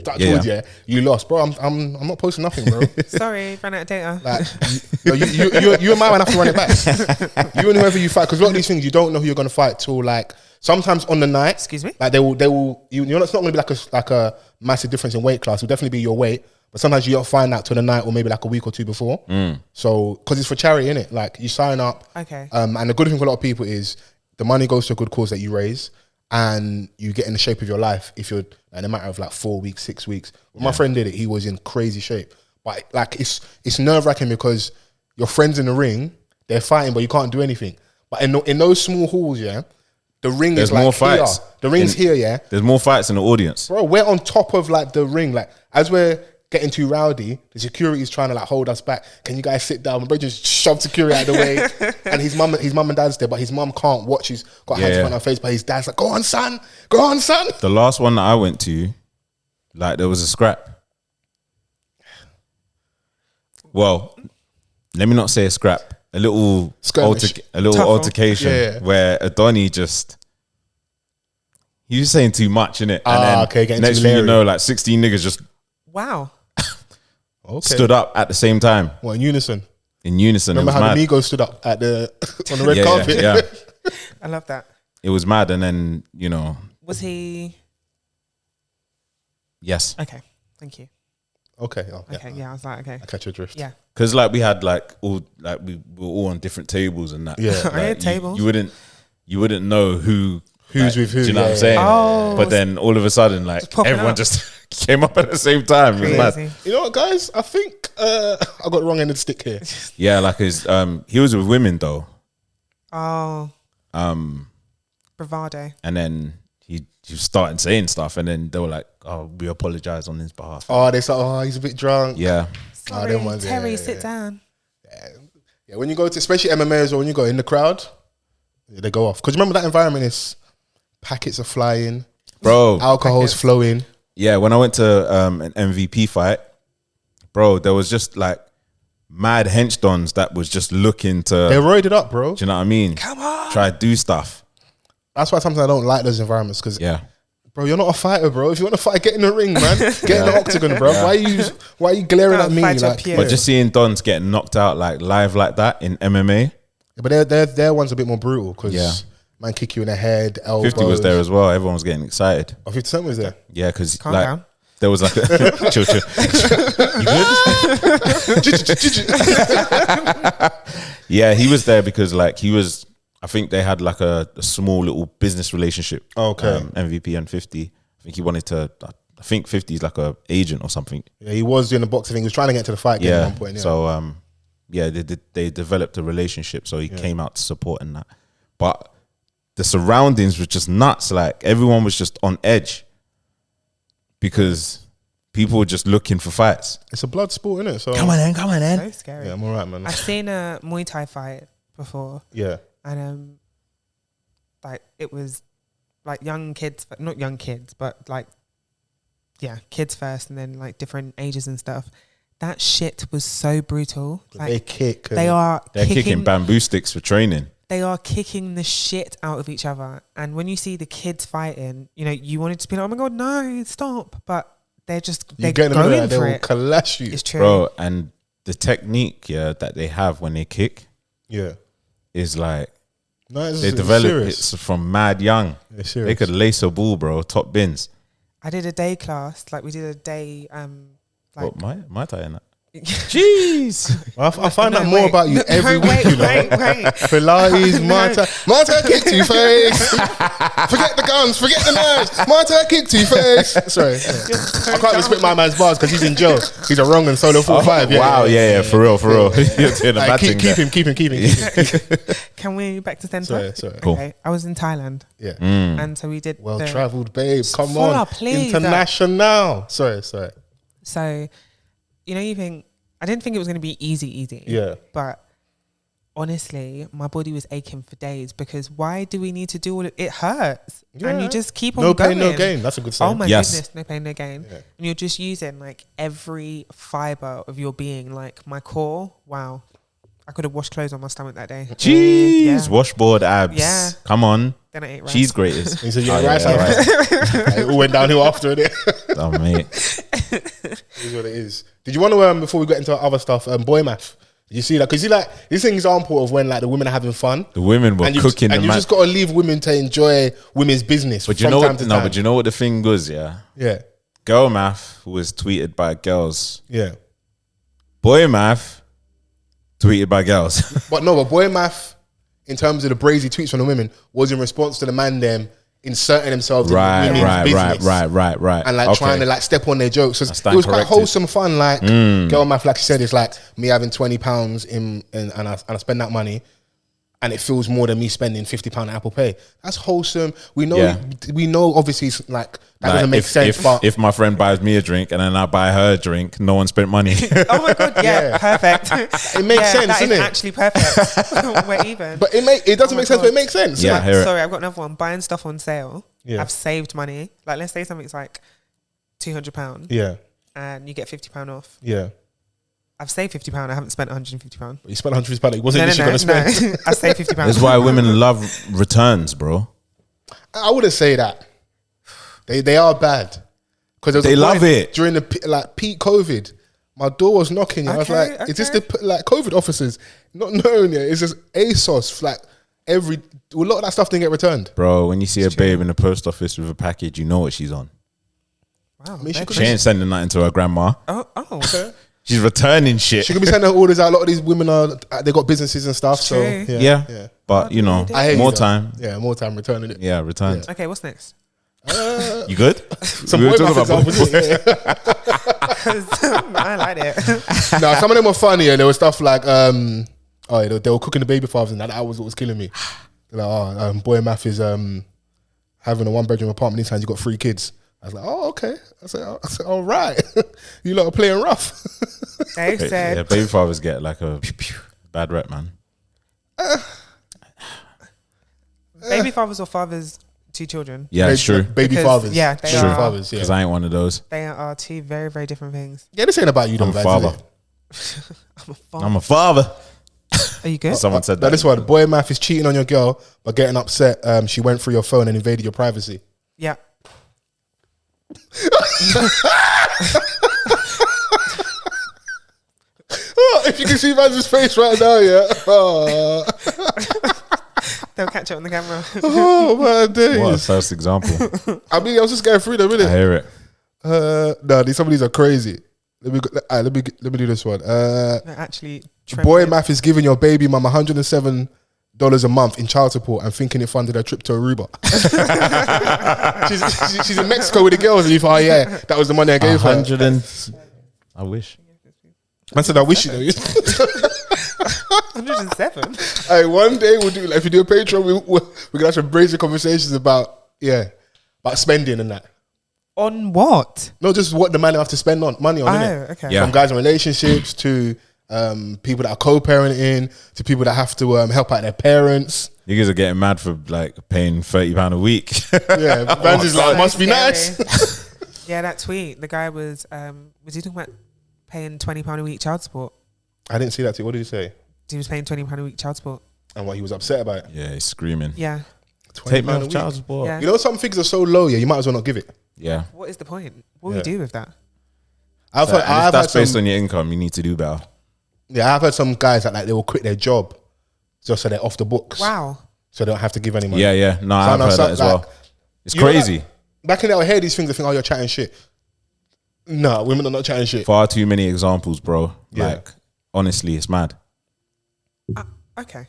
touch Yeah. wood, yeah, you lost, bro. I'm not posting nothing, bro. sorry, ran out of data. Like, you and my man have to run it back. You and whoever you fight, because a lot of these things you don't know who you're gonna fight till like sometimes on the night. Excuse me? Like they will. You know, it's not gonna be like a massive difference in weight class. It'll definitely be your weight, but sometimes you don't find out till the night or maybe like a week or two before. So because it's for charity, innit? Like you sign up. Okay. And the good thing for a lot of people is the money goes to a good cause that you raise, and you get in the shape of your life if you're in a matter of like 4 weeks, 6 weeks. When my friend did it, he was in crazy shape. But like it's nerve wracking because your friends in the ring, they're fighting, but you can't do anything. But in those small halls, yeah, the ring There's is like more here. fights. The ring's here, yeah. There's more fights in the audience. Bro, we're on top of like the ring. Like as we're getting too rowdy, the security is trying to like hold us back. Can you guys sit down? My brother just shoved security out of the way, and his mum and dad's there, but his mum can't watch. She's got hands in front of her face, but his dad's like, "Go on, son, go on, son." The last one that I went to, like there was a scrap. Well, let me not say a scrap. A little Skirmish. Tuffle. altercation Yeah. where Adoni he was saying too much, innit? Okay, getting next too thing you leery. know, like 16 niggas just Wow. Okay. stood up at the same time Well, in unison. in unison. Remember it how was the mad. Migos stood up at the on the red Yeah, carpet? yeah. I love that. It was mad, and then Was he? yes, Okay. Thank you. Okay. Okay. Yeah. I was like, okay. I catch your drift. Yeah. because like we had like all like we were all on different tables and that. Yeah. Like, I had tables. You wouldn't know who's with who, Do you know what yeah, I'm saying? Oh. But then all of a sudden, like popping everyone up. just came up at the same time. It was mad. Crazy. You know what, guys? I think I got the wrong end of the stick here. Yeah, like his he was with women though. Oh. Um, Bravado. and then he started saying stuff, and then they were like, "Oh, we apologize on his behalf." Oh, they said, "Oh, he's a bit drunk." Yeah, Sorry, them ones, yeah, Terry, yeah, sit yeah. down. Yeah, when you go to, especially MMAs or when you go in the crowd, they go off. Because remember that environment is packets are flying, bro. alcohol's flowing. Yeah, when I went to an MVP fight, bro, there was just like mad hench dons that was just looking to. They're roided up, bro. Do you know what I mean? Come on. Try to do stuff. That's why sometimes I don't like those environments because, Yeah. bro, you're not a fighter, bro. If you want to fight, get in the ring, man. Get in the octagon, bro. Yeah. Why are you glaring at me? Fight your Like, peers. But just seeing dons getting knocked out like live like that in MMA. but their one's a bit more brutal because Yeah. Man kick you in the head, elbows. 50 was there as well. Everyone was getting excited. Oh, 50 Cent was there. Yeah, because Calm like down. there was like a chill. You good? Yeah, he was there because like he was. I think they had like a small little business relationship. Okay. MVP and 50. I think he wanted to. I think 50 is like a agent or something. Yeah, he was doing the boxing thing. He was trying to get to the fight game at one point. Yeah. So yeah, they developed a relationship. So he came out to support and that. But the surroundings were just nuts. Like everyone was just on edge because people were just looking for fights. It's a blood sport, isn't it? So Come on in. So scary. yeah, I'm alright, man. I've seen a Muay Thai fight before, Yeah. and like it was like young kids, not young kids, but like kids first, and then like different ages and stuff. That shit was so brutal. Like They kick. they're kicking bamboo sticks for training. They are kicking the shit out of each other, and when you see the kids fighting, you know you wanted to be like, oh my god, no, stop! But they're you going there, for they will it. clash you. It's true, Bro, and the technique that they have when they kick Yeah. is like No, it's they it's develop serious. it from mad young. It's They serious. could lace a ball, bro. Top bins. I did a day class, like we did a day, like What my tie in that? Jeez. I find No, out more wait. about you every wait, week. You know, wait. Pilates, Muay Thai kick to your face. Forget the guns, forget the knives. Muay Thai kick to your face. Sorry, I can't even spit my man's bars because he's in jail. He's a wrong and solo 4-5. Yeah, Wow, yeah, for real. You're doing a bad thing keep there. him. Can we back to center? Sorry. Cool. Okay, I was in Thailand, Yeah. and so we did Well the- travelled, babe. Come Follow on. up, please. International. Sorry. So, you know, you think I didn't think it was going to be easy. Yeah. But honestly, my body was aching for days because why do we need to do all it? It hurts, and you just keep on No going. pain, no gain. That's a good saying. Oh my Yes. goodness, no pain, no gain. Yeah. And you're just using like every fiber of your being, like my core. Wow, I could have washed clothes on my stomach that day. Jeez, Yeah. washboard abs. Yeah. Come on. Then I ate rice. Cheese graters. He said, "You're Oh, right." right. It all went downhill after it. Oh, mate. Is what it is. Did you want to before we get into other stuff? Boy math. Did you see that? Because you like this is an example of when like the women are having fun. The women were And you cooking the man. just got to leave women to enjoy women's business. But you from know time what? to No, time. but you know what the thing was, yeah? Yeah, Girl math was tweeted by girls. yeah. Boy math tweeted by girls. But boy math, in terms of the brazy tweets from the women, was in response to the man them inserting themselves in women's business. Right. And like trying to like step on their jokes. So I it stand was quite corrected. wholesome fun. Like girl math, like she said, it's like me having £20 and I spend that money, and it feels more than me spending £50 at Apple Pay. That's wholesome. We know. Yeah. We know. Obviously, it's like that Like, doesn't make if, sense. If, but if my friend buys me a drink and then I buy her a drink, no one spent money. Oh my god, yeah. Perfect. it makes sense, that doesn't is it? actually perfect. We're even. But it doesn't my make sense. God. But it makes sense. Yeah, Like, hear it. Sorry, I've got another one. Buying stuff on sale. Yeah. I've saved money. Like, let's say something's like £200 yeah, and you get £50 off. yeah. I've saved £50. I haven't spent £150. But you spent £100. It wasn't this you're gonna spend. No. I saved £50. That's why women love returns, bro. I wouldn't say that. They are bad because They love it. during the peak COVID. My door was knocking. I was Okay, like, "Is this the like COVID officers?" Not knowing it. It's just ASOS. Like a lot of that stuff didn't get returned. Bro, when you see a It's true. babe in the post office with a package, you know what she's on. Wow. mean, she they're could- She ain't sending nothing to her grandma. Oh. She's returning shit. She could be sending orders out. A lot of these women they got businesses and stuff. So True. yeah, Yeah. But, you know, I hear you more though. time. Yeah, more time returning it. Yeah, returns. Okay, what's next? You good? Some We were boy talking math about examples. Yeah. 'Cause I liked it. No, some of them were funny. And there was stuff like, they were cooking the baby fathers, and that was what was killing me. They're like, boy math is having a 1-bedroom apartment. These times you got 3 kids. I was like, oh, okay. I said, all right. You lot are playing rough. Dave said, Yeah, baby fathers get like a bad rep, man. baby fathers or fathers to children? Yeah, it's true. Baby Because, fathers. yeah, they Baby are. fathers. Yeah. Because I ain't one of those. They are two very, very different things. Yeah, this ain't about you, though, I'm a guys, father. is it? I'm a father. I'm a father. Are you good? Someone said Now, that. this one, boy math is cheating on your girl, but getting upset. She went through your phone and invaded your privacy. Yeah. Oh, if you can see Van's face right now, yeah. Oh. They'll catch it on the camera. Oh my days! What a first example. I mean, I was just going through them, I innit? hear it. No, some of these are crazy. Let me do this one. No, actually, Boy math is giving your baby mum $107 a month in child support and thinking it funded her trip to Aruba. she's in Mexico with the girls, and you thought, oh yeah, that was the money I gave her. 100 and I wish. I said, I wish you know. 107. Hey, one day we'll do, like, if we do a Patreon, we're gonna have some brazen conversations about spending and that. On what? Not just what the man have to spend on money on. Innit? Okay. Yeah. From guys in relationships to people that are co-parenting to people that have to help out their parents. You guys are getting mad for like paying £30 a week. Yeah, Vans is like, must be nice. Yeah, that tweet. The guy was he talking about paying £20 a week child support? I didn't see that. What did he say? He was paying £20 a week child support. And what he was upset about it. Yeah, he's screaming. Yeah. Take me £20 a off week. child support. Yeah. You know, some things are so low, yeah, you might as well not give it. Yeah. What is the point? What do we do with that? I've So, heard, and I've if that's had based some, on your income, you need to do better. yeah, I've heard some guys that like they will quit their job just so they're off the books. Wow. So they don't have to give any money. Yeah, yeah. No, So I've now heard some- that as like, well. It's you know, crazy. like, back in the day, I hear these things, I think, oh, you're chatting shit. No, women are not chatting shit. Far too many examples, bro. Yeah. Like, honestly, it's mad. Okay.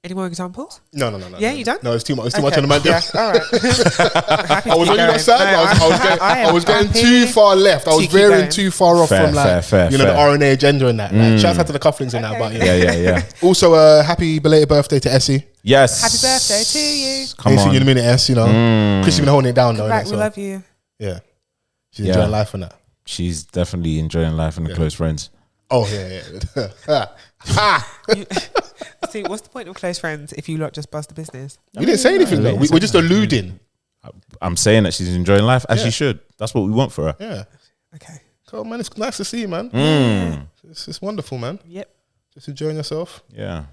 Any more examples? No. Yeah, you done? No, it's too much. It's too much on the man. Yeah, all right. I was on your side. I was getting too far left. I was veering too far off Fair, from like fair, the RNA agenda and that. Like, shouts out to the cufflinks and that. But Yeah. Also, happy belated birthday to Essie. Yes. Happy birthday to you. Come Ain't seen on. you in a minute, S. You know, Chrissy's been holding it down though. Back, innit? we love you. Yeah, she's Yeah. enjoying life and that. She's definitely enjoying life and the close friends. Oh yeah. See, what's the point of close friends if you lot just bust the business? We didn't say anything though. We're just alluding. I'm saying that she's enjoying life as Yeah. she should. That's what we want for her. Yeah. Okay. Cool, man. It's nice to see you, man. It's wonderful, man. Yep. Just enjoying yourself. Yeah.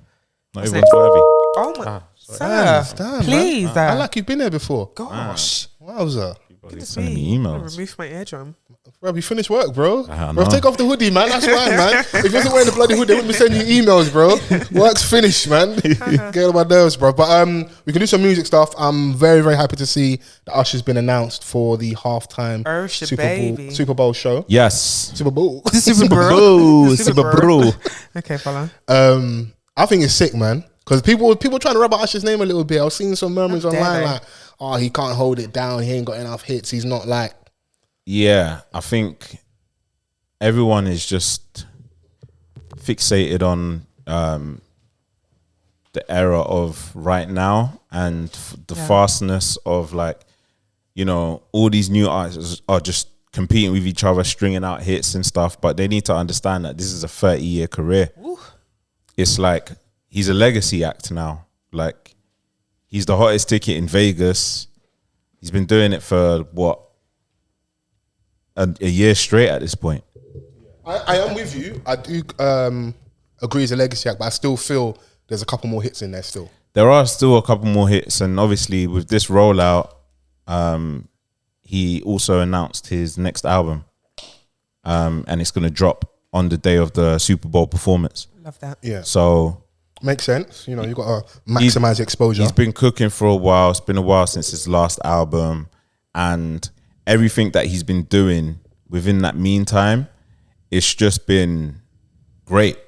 Not What's everyone's worthy. Oh my, sir, Damn, please, man. I like you've been there before. gosh. Wowza. Goodness Sending me. me I'm gonna emails. remove my eardrum. Bro, you finished work, bro. I Bro, know. take off the hoodie, man. That's fine, man. If you wasn't wearing the bloody hoodie, they wouldn't be sending you emails, bro. Work's finished, man. Get on my nerves, bro. But we can do some music stuff. I'm very, very happy to see that Usher's been announced for the halftime Usher, baby. Super Bowl show. Yes. Super Bowl. Super Bro. Super Super bro. bro. Okay, follow. I think it's sick, man. Because people trying to rub out Usher's name a little bit. I was seeing some murmurs How dare online they? like, oh, he can't hold it down. He ain't got enough hits. He's not like. Yeah, I think everyone is just fixated on the era of right now and the fastness of like, you know, all these new artists are just competing with each other, stringing out hits and stuff. But they need to understand that this is a 30-year career. Ooh. It's like he's a legacy act now. Like he's the hottest ticket in Vegas. He's been doing it for what? A year straight at this point. I am with you. I do agree as a legacy act, but I still feel there's a couple more hits in there still. There are still a couple more hits, and obviously with this rollout, he also announced his next album, and it's going to drop on the day of the Super Bowl performance. Love that. Yeah. So Makes sense. You know, you got to maximize exposure. he's been cooking for a while. It's been a while since his last album, and everything that he's been doing within that meantime, it's just been great.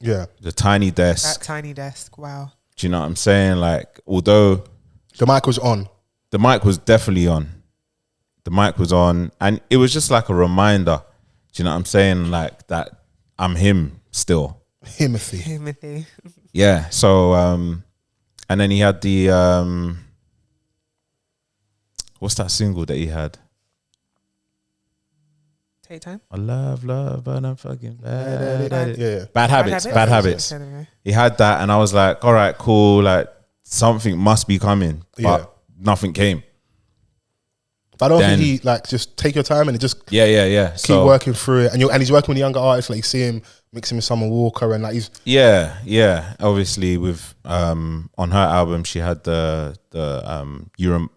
Yeah. The tiny That desk. tiny desk. Wow. Do you know what I'm saying? Like, although The mic was on. the mic was definitely on. The mic was on, and it was just like a reminder. Do you know what I'm saying? Like that I'm him still. Timothy. Timothy. Yeah. So, and then he had the what's that single that he had? Take time. I love, but I'm fucking bad. Yeah. Bad habits. Okay. He had that, and I was like, all right, cool. Like something must be coming, but Yeah. nothing came. But I don't Then- think he like just take your time and just Yeah. keep So working through it. And he's working with younger artists. Like you see him mixing with Summer Walker and like he's yeah. Obviously, with on her album, she had the You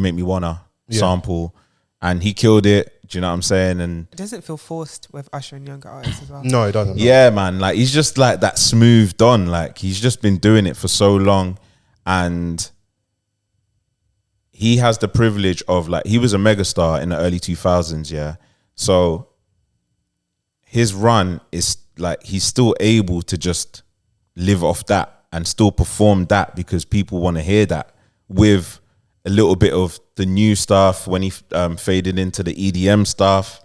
Make Me Wanna Yeah. sample, and he killed it. Do you know what I'm saying? And It doesn't feel forced with Usher and younger artists as well. No, it doesn't. yeah, man, like he's just like that smoothed on. Like he's just been doing it for so long, and he has the privilege of like he was a megastar in the early 2000s. Yeah, so his run is like he's still able to just live off that and still perform that because people want to hear that with a little bit of the new stuff when he faded into the EDM stuff.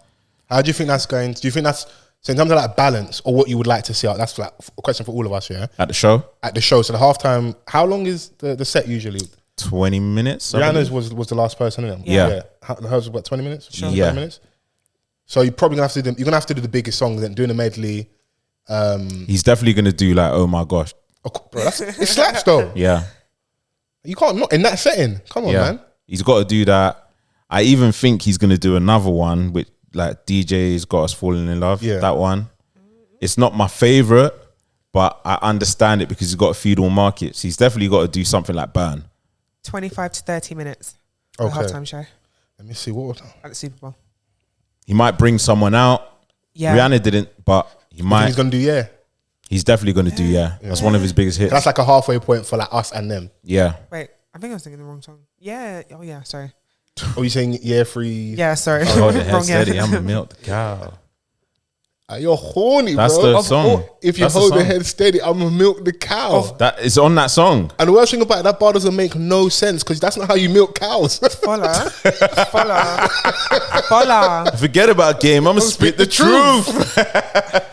How do you think that's going? Do you think that's so in terms of like balance or what you would like to see? That's like a question for all of us, yeah. At the show, So the halftime. How long is the set usually? 20 minutes. Rihanna's was the last person in it. Yeah. Hers was about 20 minutes. Sure. 20 minutes. So you're probably gonna have to do. You're gonna have to do the biggest song, then doing a medley. He's definitely gonna do like, oh my gosh, Bro, it slaps though. yeah. You can't not in that setting. Come on, man. He's got to do that. I even think he's gonna do another one with like DJ's Got Us Falling in Love. Yeah. That one. It's not my favorite, but I understand it because he's got to feed all markets. He's definitely got to do something like Burn. 25 to 30 minutes. Okay. The halftime show Let me see what. at the Super Bowl. He might bring someone out. Yeah. Rihanna didn't, but he might. He's gonna do He's definitely gonna do That's one of his biggest hits. That's like a halfway point for like us and them. Yeah. Wait, I think I was thinking the wrong song. Yeah. Oh, yeah. Sorry. Are you saying yeah free? Yeah, sorry. Oh, the Wrong, head steady. yeah. I'm a milk the cow. You're horny, That's bro. the song. If you That's the hold the song. head steady, I'm gonna milk the cow. That is on that song. And the worst thing about it, that bar doesn't make no sense because that's not how you milk cows. Follow. Forget about game. I'm gonna spit the truth.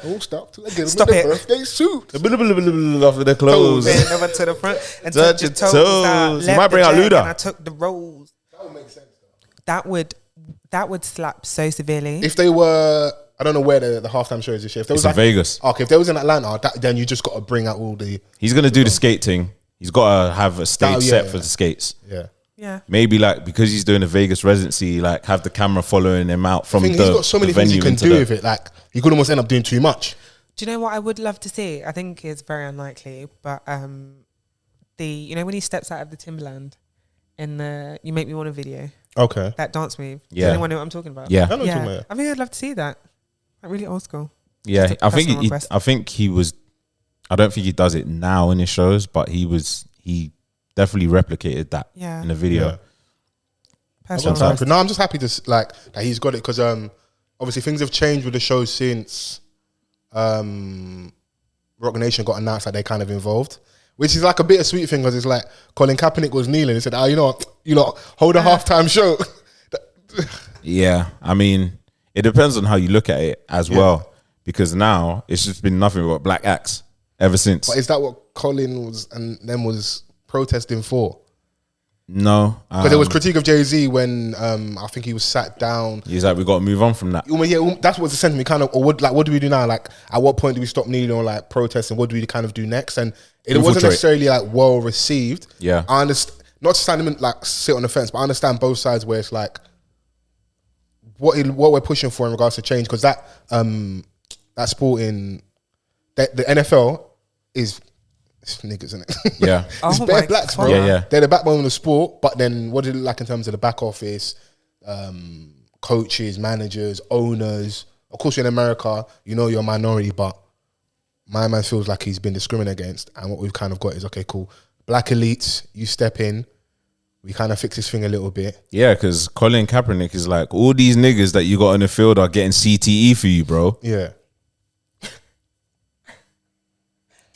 Oh, stop! Till I get Stop him in it. the birthday suit. Off of the clothes. Bend over to the front and Touch touch your your toes. toes. I You left might bring the out jack Luda. and I took the rolls. That would make sense. That would slap so severely. If they were, I don't know where the halftime show is this year. If there was It's in Vegas. Okay, if there was in Atlanta, then you just got to bring out all the He's gonna do the skate thing. He's got to have a stage Oh, yeah, set yeah. for the skates. yeah. Yeah. Maybe like because he's doing a Vegas residency, like have the camera following him out from I think the he's got so many the things he venue can into do the- with it. Like he could almost end up doing too much. Do you know what I would love to see? I think it's very unlikely, but you know when he steps out of the Timberland in the "You Make Me Want a" video, Okay. that dance move. Yeah. Does anyone know what I'm talking about? Yeah, I know what you're talking Yeah. about. I think I'd love to see that. Like really old school. yeah. Just a I think personal request. I think he was. I don't think he does it now in his shows, but he definitely replicated that Yeah. in the video. Yeah. Personal I'm request. I'm just happy to like that he's got it because obviously things have changed with the show since Rock Nation got announced that they kind of involved, which is like a bittersweet thing because it's like Colin Kaepernick was kneeling and said, "Oh, you know what, hold a halftime show." Yeah, I mean, it depends on how you look at it as well, because now it's just been nothing but black acts ever since. But is that what Colin was protesting for? No, Because there was critique of Jay-Z when I think he was sat down. he's like, we got to move on from that. Yeah, that's what the sentiment kind of, or what do we do now? Like, at what point do we stop kneeling or like protesting? What do we kind of do next? And it wasn't Infiltrate. necessarily like well received. Yeah. I understand, not to stand and like sit on the fence, but I understand both sides where it's like what we're pushing for in regards to change, because that sporting, the NFL is it's niggas, isn't it? Yeah. It's Oh bare my blacks, bro. God. Yeah, yeah. They're the backbone of the sport, but then what did it like in terms of the back office, coaches, managers, owners? Of course, you're in America, you know you're a minority, but my man feels like he's been discriminated against, and what we've kind of got is, okay, cool, black elites, you step in, we kind of fix this thing a little bit. Yeah, because Colin Kaepernick is like, all these niggas that you got in the field are getting CTE for you, bro. Yeah.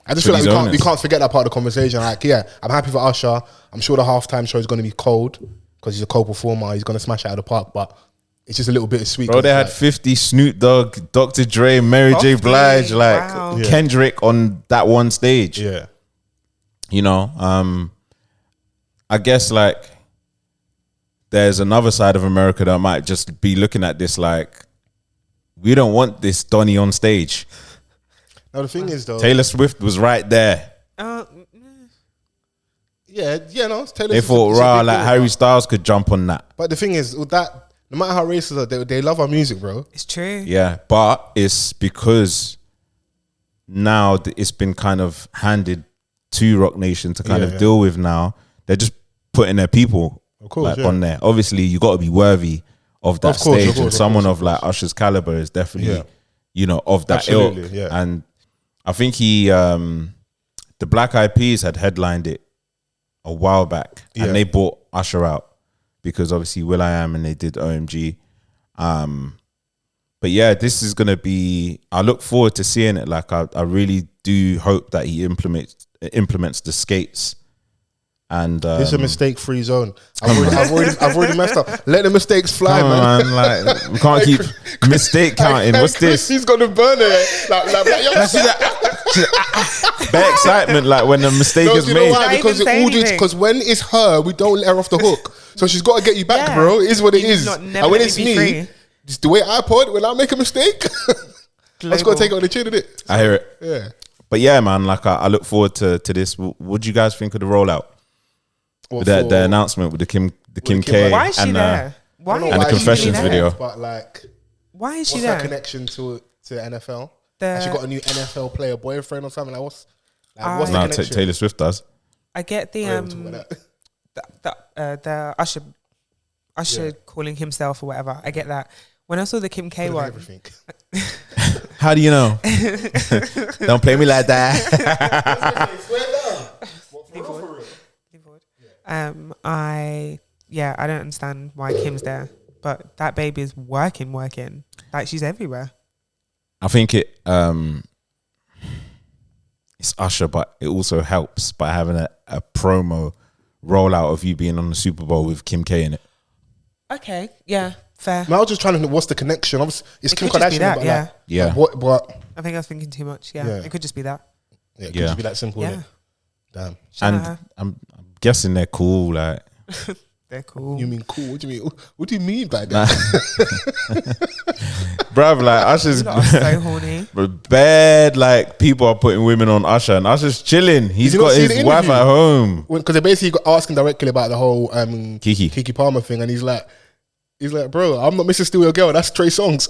I just For feel like these we owners. can't forget that part of the conversation. Like, yeah, I'm happy for Usher. I'm sure the halftime show is going to be cold because he's a cold performer. He's going to smash it out of the park, but it's just a little bit sweet. Bro, they had 50 Snoop Dogg, Dr. Dre, Mary J. 50, Blige, like wow. Yeah. Kendrick on that one stage. Yeah. You know, I guess like there's another side of America that might just be looking at this like, we don't want this Donny on stage. Now, the thing is, though, Taylor Swift was right there. no, Taylor They Swift's thought, a big rah, deal, like Harry bro. Styles could jump on that. But the thing is, with that, no matter how racist they are, they love our music, bro. It's true. Yeah, but it's because now it's been kind of handed to Rock Nation to kind of deal with now. They're just putting their people Of course, like, on there. Obviously, you got to be worthy of that Of course, stage, of course, and someone of of like Usher's caliber is definitely, Yeah. you know, of that Absolutely, ilk. yeah. And I think he, the Black Eyed Peas had headlined it a while back, Yeah. and they brought Usher out because obviously Will.i.am and they did OMG. But yeah, this is gonna be. I look forward to seeing it. Like I really do hope that he implements the skates. And This is a mistake-free zone. I've already messed up. Let the mistakes fly, come man. on, like we can't keep mistake counting. What's this? He's got the burner. Like, Bare excitement, like when the mistake no, is you know made. why? Because Don't even say anything. because when it's her, we don't let her off the hook. So she's got to get you back, Yeah. bro. It is what it You is. not- And never when let it's me be me, free. it's the way I pod, when I make a mistake, I just got to take it on the chin, innit? I hear it. Yeah. But yeah, man, like I look forward to this. What do you guys think of the rollout? What The for- announcement with the Kim Kim K. Why is she and, there? Why I don't know and the why she's confessions really video. there, but like, Why is she what's her there? connection to NFL? The- Has she got a new NFL player boyfriend or something? Like, what's the Nah, connection? Taylor Swift does. I get the Oh, yeah, we'll talk about that. the Usher calling himself or whatever. I get that. When I saw the Kim K one, Everything. How do you know? Don't play me like that. Swear down. What, for real? I don't understand why Kim's there, but that baby is working. Like she's everywhere. I think it's Usher, but it also helps by having a promo rollout of you being on the Super Bowl with Kim K in it. Okay, yeah, fair. I was just trying to know what's the connection. Obviously, it's It Kim could just be Kardashian, that, but yeah. like, Yeah. like, what? But I think I was thinking too much. Yeah, Yeah. it could just be that. yeah, it could Yeah. just be that simple. Yeah, Yeah. Damn. Shout out And her. I'm guessing they're cool. Like, They're cool. You mean cool? What do you mean? What do you mean by that? bruv, like Usher's You lot are so horny. but bad. Like people are putting women on Usher, and Usher's chilling. He's Did you not got see his the wife interview? at home. Because they basically got asking directly about the whole Kiki Palmer thing, and he's like, bro, I'm not Mr. Steal Your Girl. That's Trey Songz.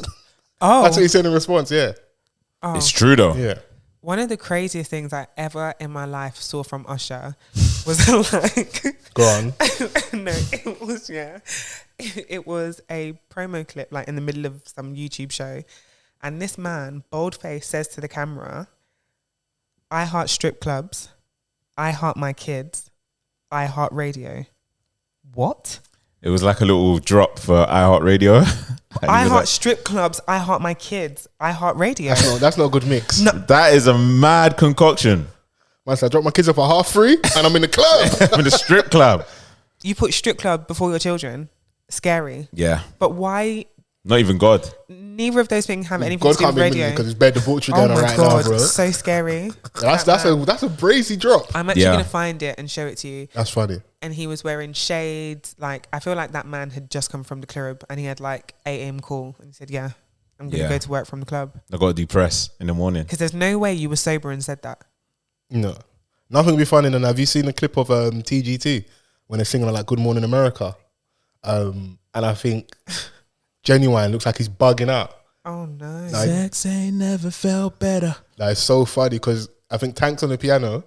Oh, That's what he said in response. Yeah, oh. It's true though. yeah. One of the craziest things I ever in my life saw from Usher was like, Go on. no, it was a promo clip like in the middle of some YouTube show, and this man, boldface, says to the camera, "I heart strip clubs, I heart my kids, I heart radio." What? It was like a little drop for iHeartRadio. I heart strip clubs, I heart my kids, I heart radio. That's not a good mix. No. That is a mad concoction. Man said, I dropped my kids off at 3:30 and I'm in the club. I'm in the strip club. You put strip club before your children. Scary. Yeah, But why? not even God. Neither of those things have anything God to do can't with be radio. because it's bad debauchery Oh going on my right god, now, bro. so scary. That's a brazy drop. I'm actually Yeah. gonna find it and show it to you. That's funny. And he was wearing shades. Like I feel like that man had just come from the club and he had like 8 a.m. call and he said, "Yeah, I'm gonna Yeah. go to work from the club." I got to do press in the morning. Because there's no way you were sober and said that. No, nothing will be funny. And have you seen the clip of TGT when they're singing like "Good Morning America"? And I think Genuine looks like he's bugging out. Oh no. Like- Sex ain't never felt better. That is so funny because I think Tank's on the piano,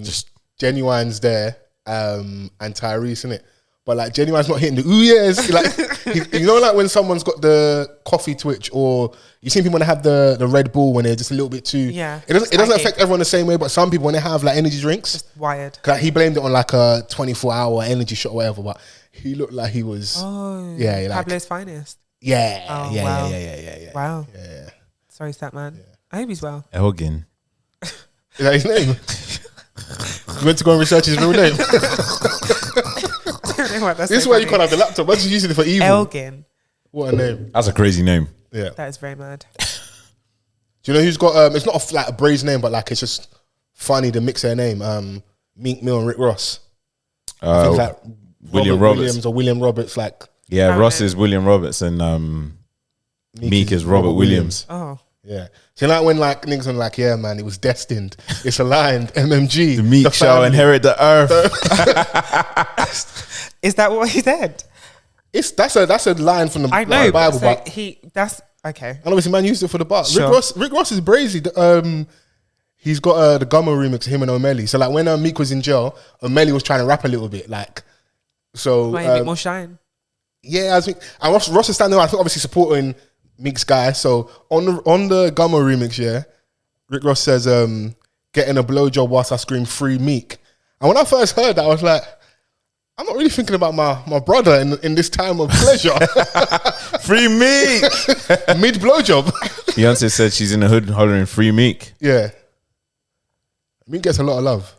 Just Genuine's there, and Tyrese in it. But like Genuine's not hitting the ooh yes. Like you know, like when someone's got the coffee twitch, or you seen people when they have the Red Bull when they're just a little bit too. Yeah. It doesn't Spiky. affect everyone the same way, but some people when they have like energy drinks, Just wired. like he blamed it on like a 24-hour energy shot or whatever. But he looked like he was. Oh Yeah, like- Pablo's finest. Yeah, Oh, yeah, wow. yeah. Wow. Yeah. Sorry, Stat Man. I hope he's well. Elgin. Is that his name? You went to go and research his real name. This is why you can't have the laptop. Why just using it for evil? Elgin. What a name. That's a crazy name. Yeah. That is very mad. Do you know who's got? It's not like a braised name, but like it's just funny to mix their name. Meek Mill and Rick Ross. I think like William Robert Roberts. Williams or William Roberts. Like Yeah, Oh, Ross no. is William Roberts and Meek is Robert Williams. Oh. yeah. So like when like niggas are like, yeah, man, it was destined. It's aligned. MMG. The Meek shall family. inherit the earth. Is that what he said? That's a line from the I know, Bible, but but that's okay. and obviously man used it for the bar. Sure. Rick Ross is brazy. He's got the Gummo remix, him and O'Malley. So like when Meek was in jail, O'Malley was trying to rap a little bit, like so. Might a bit more shine. Yeah, I think and Ross is standing there, I think obviously supporting Meek's guy. So on the Gummo remix, yeah, Rick Ross says, getting a blowjob whilst I scream free Meek. And when I first heard that, I was like, I'm not really thinking about my brother in this time of pleasure. Free Meek. Mid blowjob. Beyonce said she's in the hood hollering free Meek. Yeah. Meek gets a lot of love.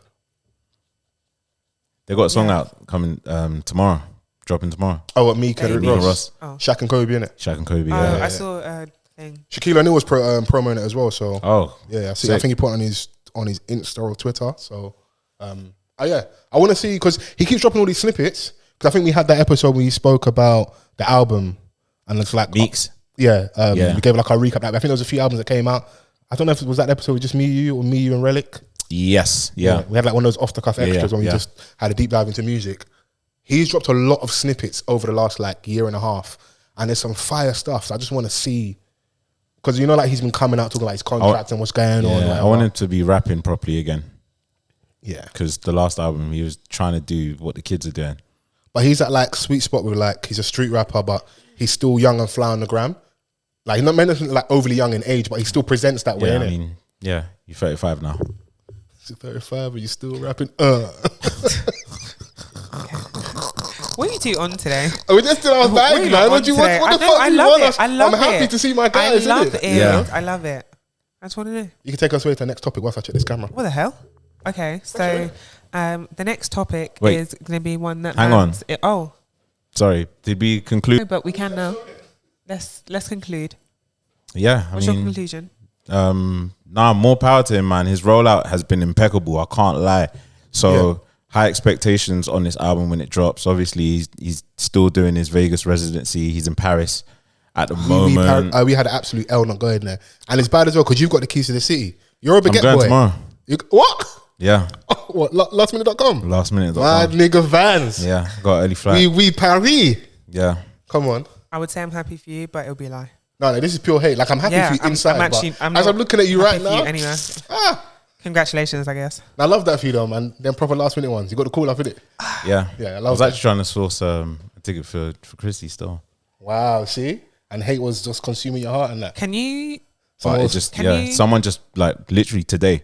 They got a song out coming tomorrow, dropping tomorrow. Oh, what Meek and Rick Ross. Oh. Shaq and Kobe, innit? Shaq and Kobe. I Yeah. saw a thing. Shaquille O'Neal was promoting it as well. So Oh, yeah, I sick. think he put it on his Insta or Twitter. So yeah, I want to see because he keeps dropping all these snippets. Because I think we had that episode where he spoke about the album and it's like Meeks. Yeah, Yeah. we gave like a recap. I think there was a few albums that came out. I don't know if it was that episode with just me, you, or me, you, and Relic. Yes. Yeah. We had like one of those off the cuff extras yeah, when we yeah. just had a deep dive into music. He's dropped a lot of snippets over the last like year and a half, and there's some fire stuff. So I just want to see because you know, like he's been coming out talking about his contract and what's going on. Yeah, I want him to be rapping properly again. Yeah, Because the last album, he was trying to do what the kids are doing. but he's at like sweet spot with like he's a street rapper, but he's still young and fly on the gram. Like he's not meant to like overly young in age, but he still presents that way. Yeah, innit? I mean, yeah, you're 35 now. He's 35, but you're still rapping. What are you two on today? We're just doing our What bag, are you man. on What the today? fuck I do know, I you love want it. us? I love I'm happy it. to see my guys, I love innit? it. Yeah. I love it. I just want to know. You can take us away to the next topic whilst I check this camera. What the hell? Okay, so the next topic Wait. is going to be one that Hang on. Oh, Sorry, did we conclude? but we can now. Let's conclude. Yeah, I What's your mean, conclusion? more power to him, man. His rollout has been impeccable. I can't lie. So high expectations on this album when it drops. Obviously, he's still doing his Vegas residency. He's in Paris at the moment. We had an absolute L not going there. And it's bad as well because you've got the keys to the city. You're a I'm baguette going boy. tomorrow. What? Yeah, Oh, what? Lastminute.com? last minute. My nigga Vans. Yeah, got an early flight. We Paris. Yeah, Come on. I would say I'm happy for you, but it'll be a lie. No, this is pure hate. Like, I'm happy for you inside. But I'm as not I'm looking at you happy right for now. anyway. Ah, Congratulations, I guess. I love that for you though, man. Them proper last minute ones. You got the call up, innit? yeah. Yeah, I I love was that. actually trying to source a ticket for Chrissy still. Wow, see? And hate was just consuming your heart and that. Can you? But it just someone just like literally today.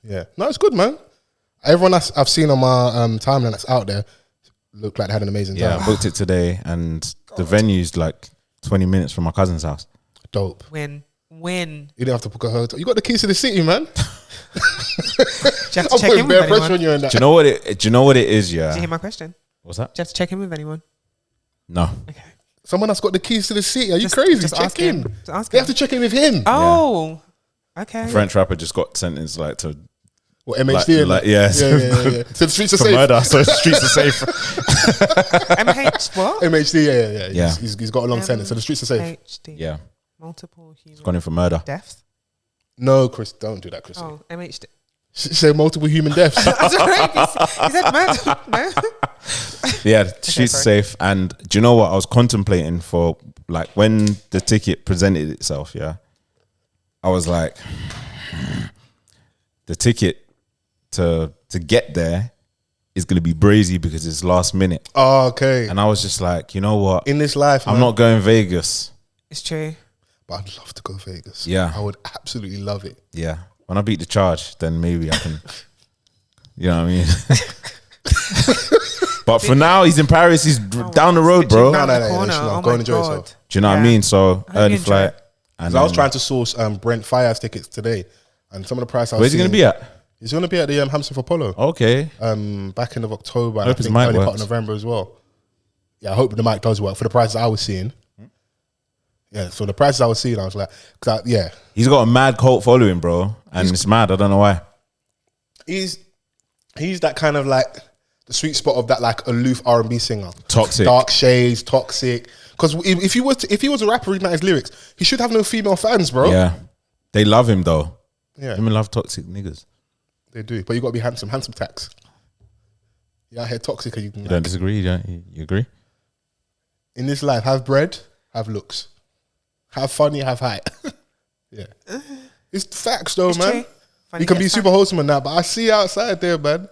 Yeah. No, it's good, man. Everyone I've seen on my timeline that's out there looked like they had an amazing Yeah, time. I booked it today, and the venue's like 20 minutes from my cousin's house. Dope. When? You didn't have to book a hotel. You got the keys to the city, man. Do you have to I'm check putting in with bare pressure anyone? on you and that. Do you know what it is? Yeah. Did you hear my question? What's that? Do you have to check in with anyone? No. Okay. Someone that's got the keys to the city. Are you Just- crazy? just Check ask in. him. Just ask They him. have to check in with him. Oh, okay. A French rapper just got sentenced like to What, MHD? and like that? yeah, Yeah. So the streets are for safe. murder. So the streets are safe. MH what? MHD, yeah. Yeah. He's got a long sentence, so the streets are safe. MHD. Yeah, Multiple human gone in for murder. deaths. No, Chris, don't do that, Chris. Oh, MHD. She said multiple human deaths. I'm sorry. Is that mad? No. Yeah, the streets are sorry. safe. And do you know what I was contemplating for? Like when the ticket presented itself, yeah, I was like, the ticket to get there is going to be brazy because it's last minute. Oh, okay. And I was just like, you know what? In this life, I'm man, not going Vegas. It's true. but I'd love to go Vegas. Yeah. I would absolutely love it. Yeah. When I beat the charge, then maybe I can, you know what I mean? But for now, he's in Paris. He's down the road, bro. Literally round No, the no, corner. no, Oh go my and enjoy God. yourself. Do you know what I Yeah. mean? So hope early you enjoy flight. it. And So I was trying to source Brent Fire's tickets today, and some of the price I was Where's he going to seeing- be at? He's going to be at the Hammersmith Apollo. Okay. Back end of October. And Hope I his think mic early part works. of November as well. Yeah, I hope the mic does work for the prices I was seeing. Yeah, so the prices I was seeing, I was like, yeah, He's got a mad cult following, bro. And it's mad. I don't know why. he's that kind of like the sweet spot of that like aloof R&B singer, Toxic. dark shades, toxic. Because if he was a rapper reading out his lyrics, he should have no female fans, bro. Yeah. They love him, though. Yeah, Women love toxic niggas. they do. But you got to be handsome tax. You out here toxic, and you can You don't disagree? You agree? in this life have bread, have looks, have funny, have height. Yeah, it's facts though, It's man. true. Funny You can be gets super wholesome and that, but I see you outside there, man.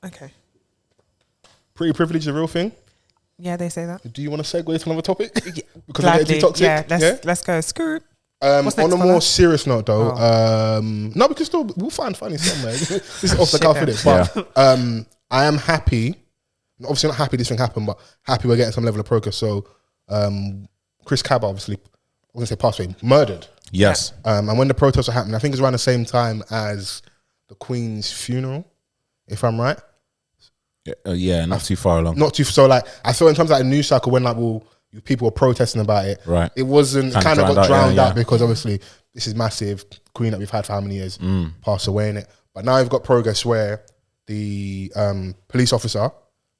Okay. Pretty privilege is a real thing. Yeah, they say that. Do you want to segue to another topic? Because Gladly. we're getting too toxic. Yeah, let's go. Scoop. What's On next a for more that? serious note, though, no, we can still we'll find funny somewhere. This is off the cuff, innit? But I am happy. Obviously, not happy this thing happened, but happy we're getting some level of progress. So, Chris Kaba, obviously, I'm gonna say passed away, murdered. Yes. And when the protests were happening, I think it was around the same time as the Queen's funeral, if I'm right. Yeah, not too far along. Not too. So, like, I feel in terms of like the news cycle, when like people were protesting about it, Right. It wasn't kind of got drowned yeah. out because obviously this is massive. Queen that we've had for how many years passed away in it. But now we've got progress where the police officer,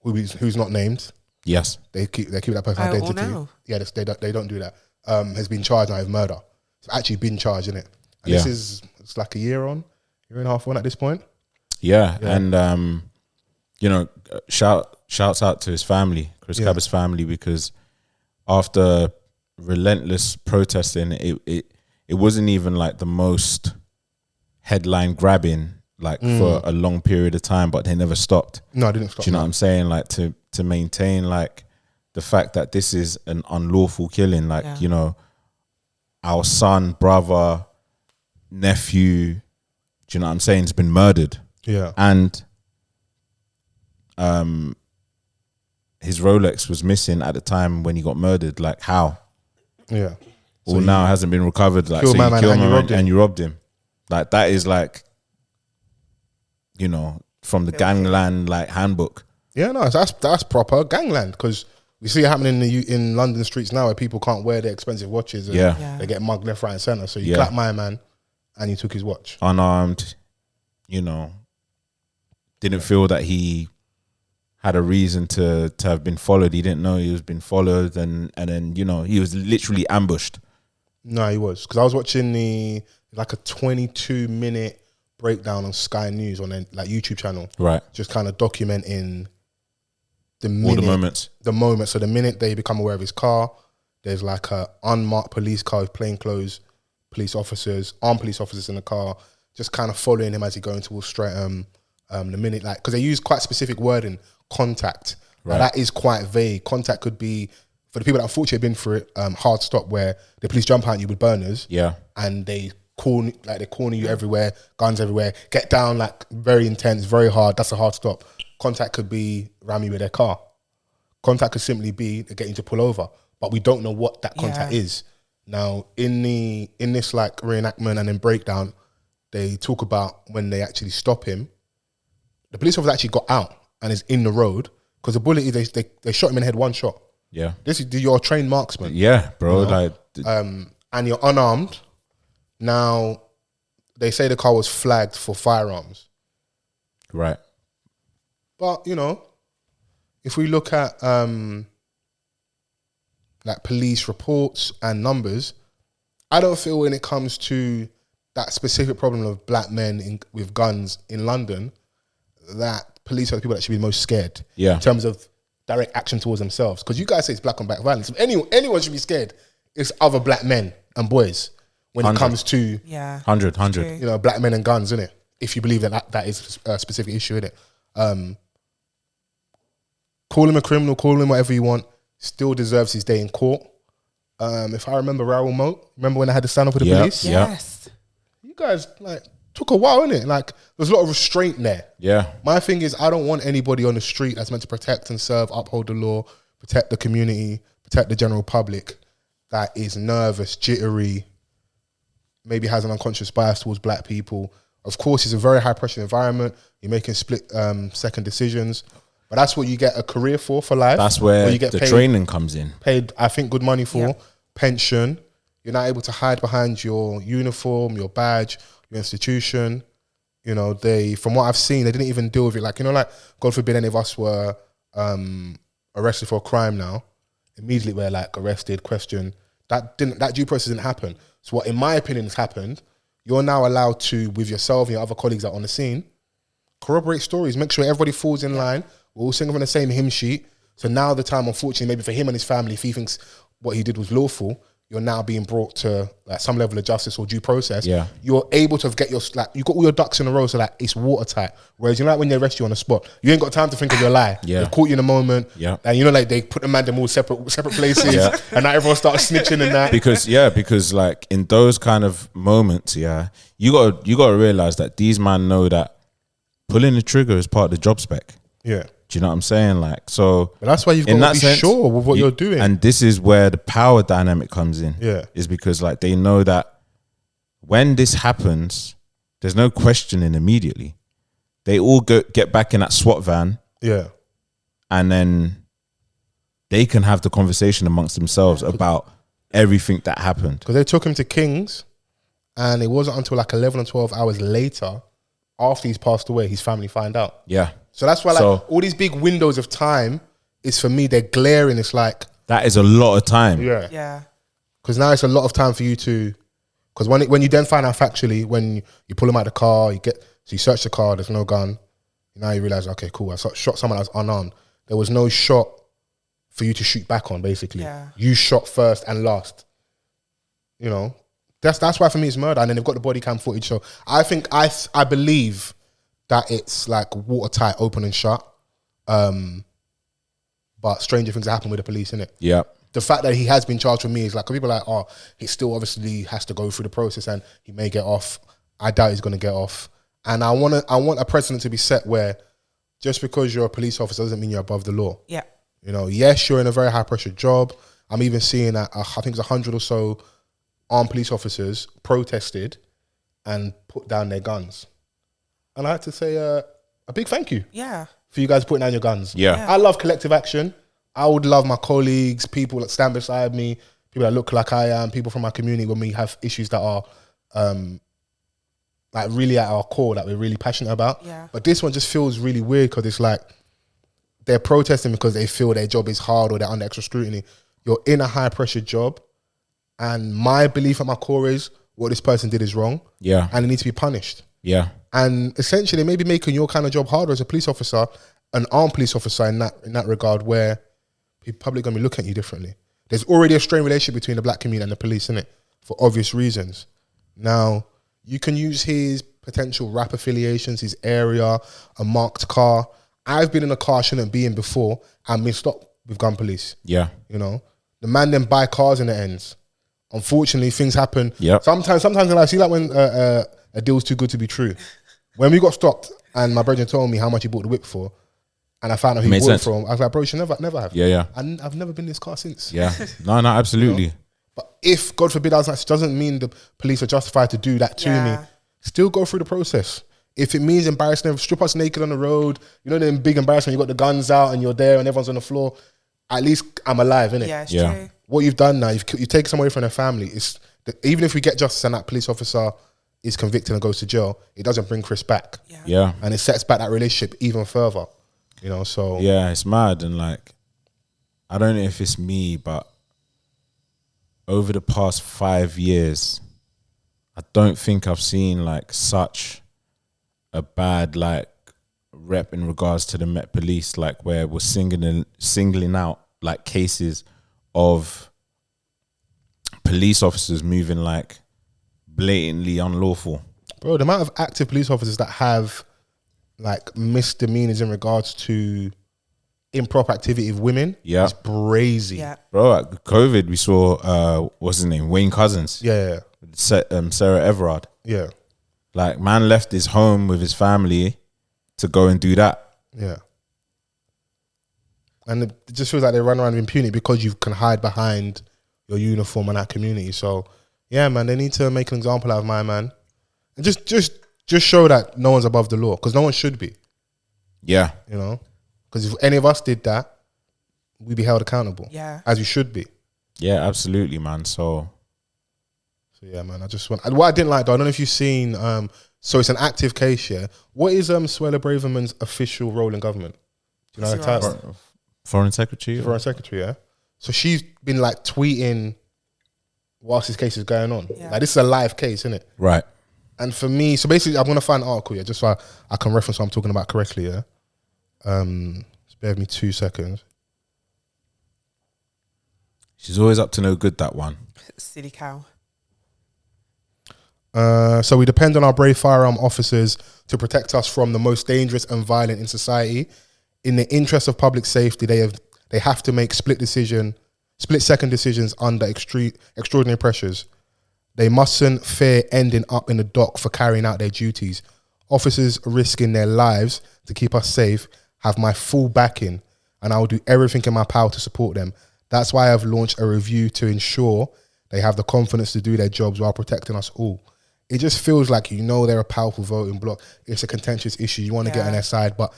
who's not named, Yes. they keep that person's identity. no. Yeah, they don't do that. Has been charged now with murder. It's actually been charged, isn't it? And Yeah. it's like a year and a half on at this point. Yeah. And you know, shouts out to his family, Chris Kaba's family, because after relentless protesting, it wasn't even like the most headline grabbing like for a long period of time, but they never stopped. No, I didn't stop. Do you know what I'm saying? Like to maintain like the fact that this is an unlawful killing, like, you know, our son, brother, nephew, do you know what I'm saying? Has been murdered. Yeah. And his Rolex was missing at the time when he got murdered. Like, how? Yeah. Well, now it hasn't been recovered. Like, killed so my you man killed and my you man robbed him. and you robbed him. Like, that is like, you know, from the gangland like handbook. Yeah, no, that's proper gangland, because we see it happening in London streets now where people can't wear their expensive watches. And Yeah. they get mugged left, right, and center. So you clap my man, and you took his watch. Unarmed, you know, didn't feel that he had a reason to have been followed. He didn't know he was being followed, and then, you know, he was literally ambushed. No, he was, because I was watching like a 22-minute breakdown on Sky News on a like YouTube channel, Right. just kind of documenting the All the moments. So the minute they become aware of his car, there's like a unmarked police car with plainclothes armed police officers in the car, just kind of following him as he going towards Streatham. The minute, like, because they use quite specific wording, contact. Right. Now, that is quite vague. Contact could be, for the people that unfortunately have been through it, hard stop, where the police jump out at you with burners. Yeah. And they corner you everywhere, guns everywhere, get down, like, very intense, very hard. That's a hard stop. Contact could be ram you with their car. Contact could simply be they get you to pull over, but we don't know what that contact is. Now, in this like reenactment and then breakdown, they talk about when they actually stop him. The police officer actually got out and is in the road, because the bullet is they shot him in the head, one shot. Yeah. This is you're a trained marksman. Yeah, bro. You know? Like, And you're unarmed. Now, they say the car was flagged for firearms. right. But, you know, if we look at like police reports and numbers, I don't feel when it comes to that specific problem of black men with guns in London, that police are the people that should be most scared in terms of direct action towards themselves. Because you guys say it's black on black violence. If anyone should be scared, it's other black men and boys when 100. it comes to 100. you know, black men and guns, innit? If you believe that is a specific issue, innit? Call him a criminal, call him whatever you want, still deserves his day in court. If I remember Raoul Moat, remember when I had to stand up with the police? Yes. You guys, like, took a while, innit? Like, there's a lot of restraint there. Yeah. My thing is, I don't want anybody on the street that's meant to protect and serve, uphold the law, protect the community, protect the general public, that is nervous, jittery, maybe has an unconscious bias towards black people. Of course, it's a very high pressure environment. You're making split second decisions. But that's what you get a career for life. That's where you get the paid, training comes in. Paid, I think, good money for. Yeah. Pension. You're not able to hide behind your uniform, your badge, your institution. You know, from what I've seen, they didn't even deal with it. Like, you know, like, God forbid any of us were arrested for a crime now. Immediately we're like arrested, questioned. That due process didn't happen. So what, in my opinion, has happened, you're now allowed to, with yourself and your other colleagues that are on the scene, corroborate stories, make sure everybody falls in line. We're all singing from the same hymn sheet. So now the time, unfortunately, maybe for him and his family, if he thinks what he did was lawful, you're now being brought to like some level of justice or due process. Yeah. You're able to get your like you got all your ducks in a row, so like it's watertight. Whereas you know like when they arrest you on the spot, you ain't got time to think of your lie. Yeah. They've caught you in a moment. Yeah. And you know like they put the man them all separate places, Yeah. and now everyone starts snitching and that. Because like in those kind of moments, you got to realize that these men know that pulling the trigger is part of the job spec. Yeah. Do you know what I'm saying? Like, so But that's why you've in got that to be sense, sure with what you're doing. And this is where the power dynamic comes in. Yeah. Is because like they know that when this happens, there's no questioning immediately. They all get back in that SWAT van. Yeah. And then they can have the conversation amongst themselves about everything that happened. Because they took him to King's, and it wasn't until like 11 or 12 hours later, after he's passed away, his family find out. Yeah. So that's why like all these big windows of time is for me, they're glaring. It's like that is a lot of time. Yeah. Yeah. Because now it's a lot of time for you to, because when you then find out factually, when you pull him out of the car, so you search the car, there's no gun. Now you realize, okay, cool, I shot someone that was unarmed. There was no shot for you to shoot back on, basically. Yeah. You shot first and last. You know, that's why for me it's murder. And then they've got the body cam footage. So I think, I believe that it's like watertight, open and shut. But stranger things happen with the police, innit? Yeah. The fact that he has been charged with me is like, people are like, oh, he still obviously has to go through the process and he may get off. I doubt he's going to get off. And I want a precedent to be set where just because you're a police officer doesn't mean you're above the law. Yeah. You know, yes, you're in a very high pressure job. I'm even seeing that I think it's 100 or so armed police officers protested and put down their guns. And I had to say a big thank you. Yeah. For you guys putting down your guns. Yeah. I love collective action. I would love my colleagues, people that stand beside me, people that look like I am, people from my community when we have issues that are like really at our core that we're really passionate about. Yeah. But this one just feels really weird because it's like they're protesting because they feel their job is hard or they're under extra scrutiny. You're in a high pressure job, and my belief at my core is what this person did is wrong. Yeah. And they need to be punished. Yeah. And essentially, they may be making your kind of job harder as a police officer, an armed police officer in that regard, where people probably going to be looking at you differently. There's already a strained relationship between the black community and the police, innit? For obvious reasons. Now, you can use his potential rap affiliations, his area, a marked car. I've been in a car I shouldn't be in before and been stopped with gun police. Yeah. You know? The man then buy cars in the ends. Unfortunately, things happen. Yep. Sometimes in life, see like when a deal's too good to be true. When we got stopped and my brother told me how much he bought the whip for, and I found out who he bought it from, I was like, bro, you should never have. Yeah, yeah. And I've never been in this car since. Yeah. No, absolutely. You know? But if, God forbid, doesn't mean the police are justified to do that to me. Still go through the process. If it means embarrassing them, strip us naked on the road, you know, them big embarrassment, you got the guns out and you're there and everyone's on the floor, at least I'm alive, innit? Yeah, it's true. What you've done now, you've taken someone away from their family. Even if we get justice and that police officer is convicted and goes to jail, it doesn't bring Chris back. Yeah. And it sets back that relationship even further. You know, so yeah, it's mad. And like, I don't know if it's me, but over the past 5 years, I don't think I've seen like such a bad like rep in regards to the Met Police, like where we're singling out like cases of police officers moving like blatantly unlawful. Bro, the amount of active police officers that have like misdemeanors in regards to improper activity of women is brazy. Yeah. Bro, at COVID, we saw, what's his name? Wayne Cousins. Yeah. Sarah Everard. Yeah. Like, man left his home with his family to go and do that. Yeah. And it just feels like they run around with impunity because you can hide behind your uniform and that community. So, yeah, man, they need to make an example out of my man. And just show that no one's above the law, because no one should be. Yeah. You know? Because if any of us did that, we'd be held accountable. Yeah. As we should be. Yeah, absolutely, man. So yeah, man, what I didn't like, though, I don't know if you've seen, so it's an active case, yeah? What is Suella Braverman's official role in government? Do you know her title? Foreign Secretary? Foreign Secretary, yeah? So she's been like tweeting whilst this case is going on. Yeah. Like, this is a live case, isn't it? Right. And for me, so basically I'm going to find an article, yeah, just so I can reference what I'm talking about correctly, yeah? Just bear with me 2 seconds. She's always up to no good, that one. Silly cow. So we depend on our brave firearm officers to protect us from the most dangerous and violent in society. In the interest of public safety, they have to make split-second decisions under extraordinary pressures. They mustn't fear ending up in the dock for carrying out their duties. Officers risking their lives to keep us safe have my full backing, and I will do everything in my power to support them. That's why I've launched a review to ensure they have the confidence to do their jobs while protecting us all. It just feels like, they're a powerful voting bloc. It's a contentious issue. You want to get on their side, but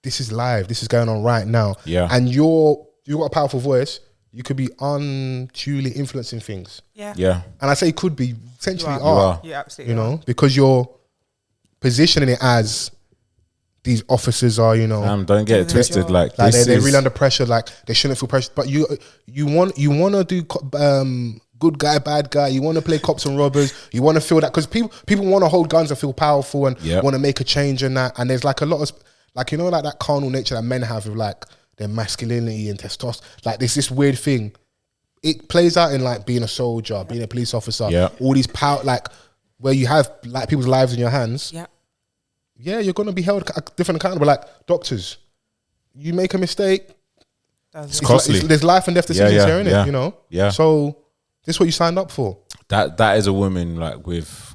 this is live. This is going on right now. Yeah. And you've got a powerful voice. You could be unduly influencing things. Yeah. Yeah. And I say could be, essentially You are. You absolutely are. Because you're positioning it as these officers are, don't get it twisted. Like they're this really under pressure. Like they shouldn't feel pressure. But you want to do good guy, bad guy. You want to play cops and robbers. You want to feel that because people want to hold guns and feel powerful and want to make a change in that. And there's like a lot of like that carnal nature that men have with like their masculinity and testosterone. Like there's this weird thing. It plays out in like being a soldier, being a police officer. Yeah. All these power, like where you have like people's lives in your hands. Yeah. Yeah, you're gonna be held different accountable. Like doctors, you make a mistake. It's costly. There's life and death decisions here, innit? Yeah. So this is what you signed up for. That is a woman like with.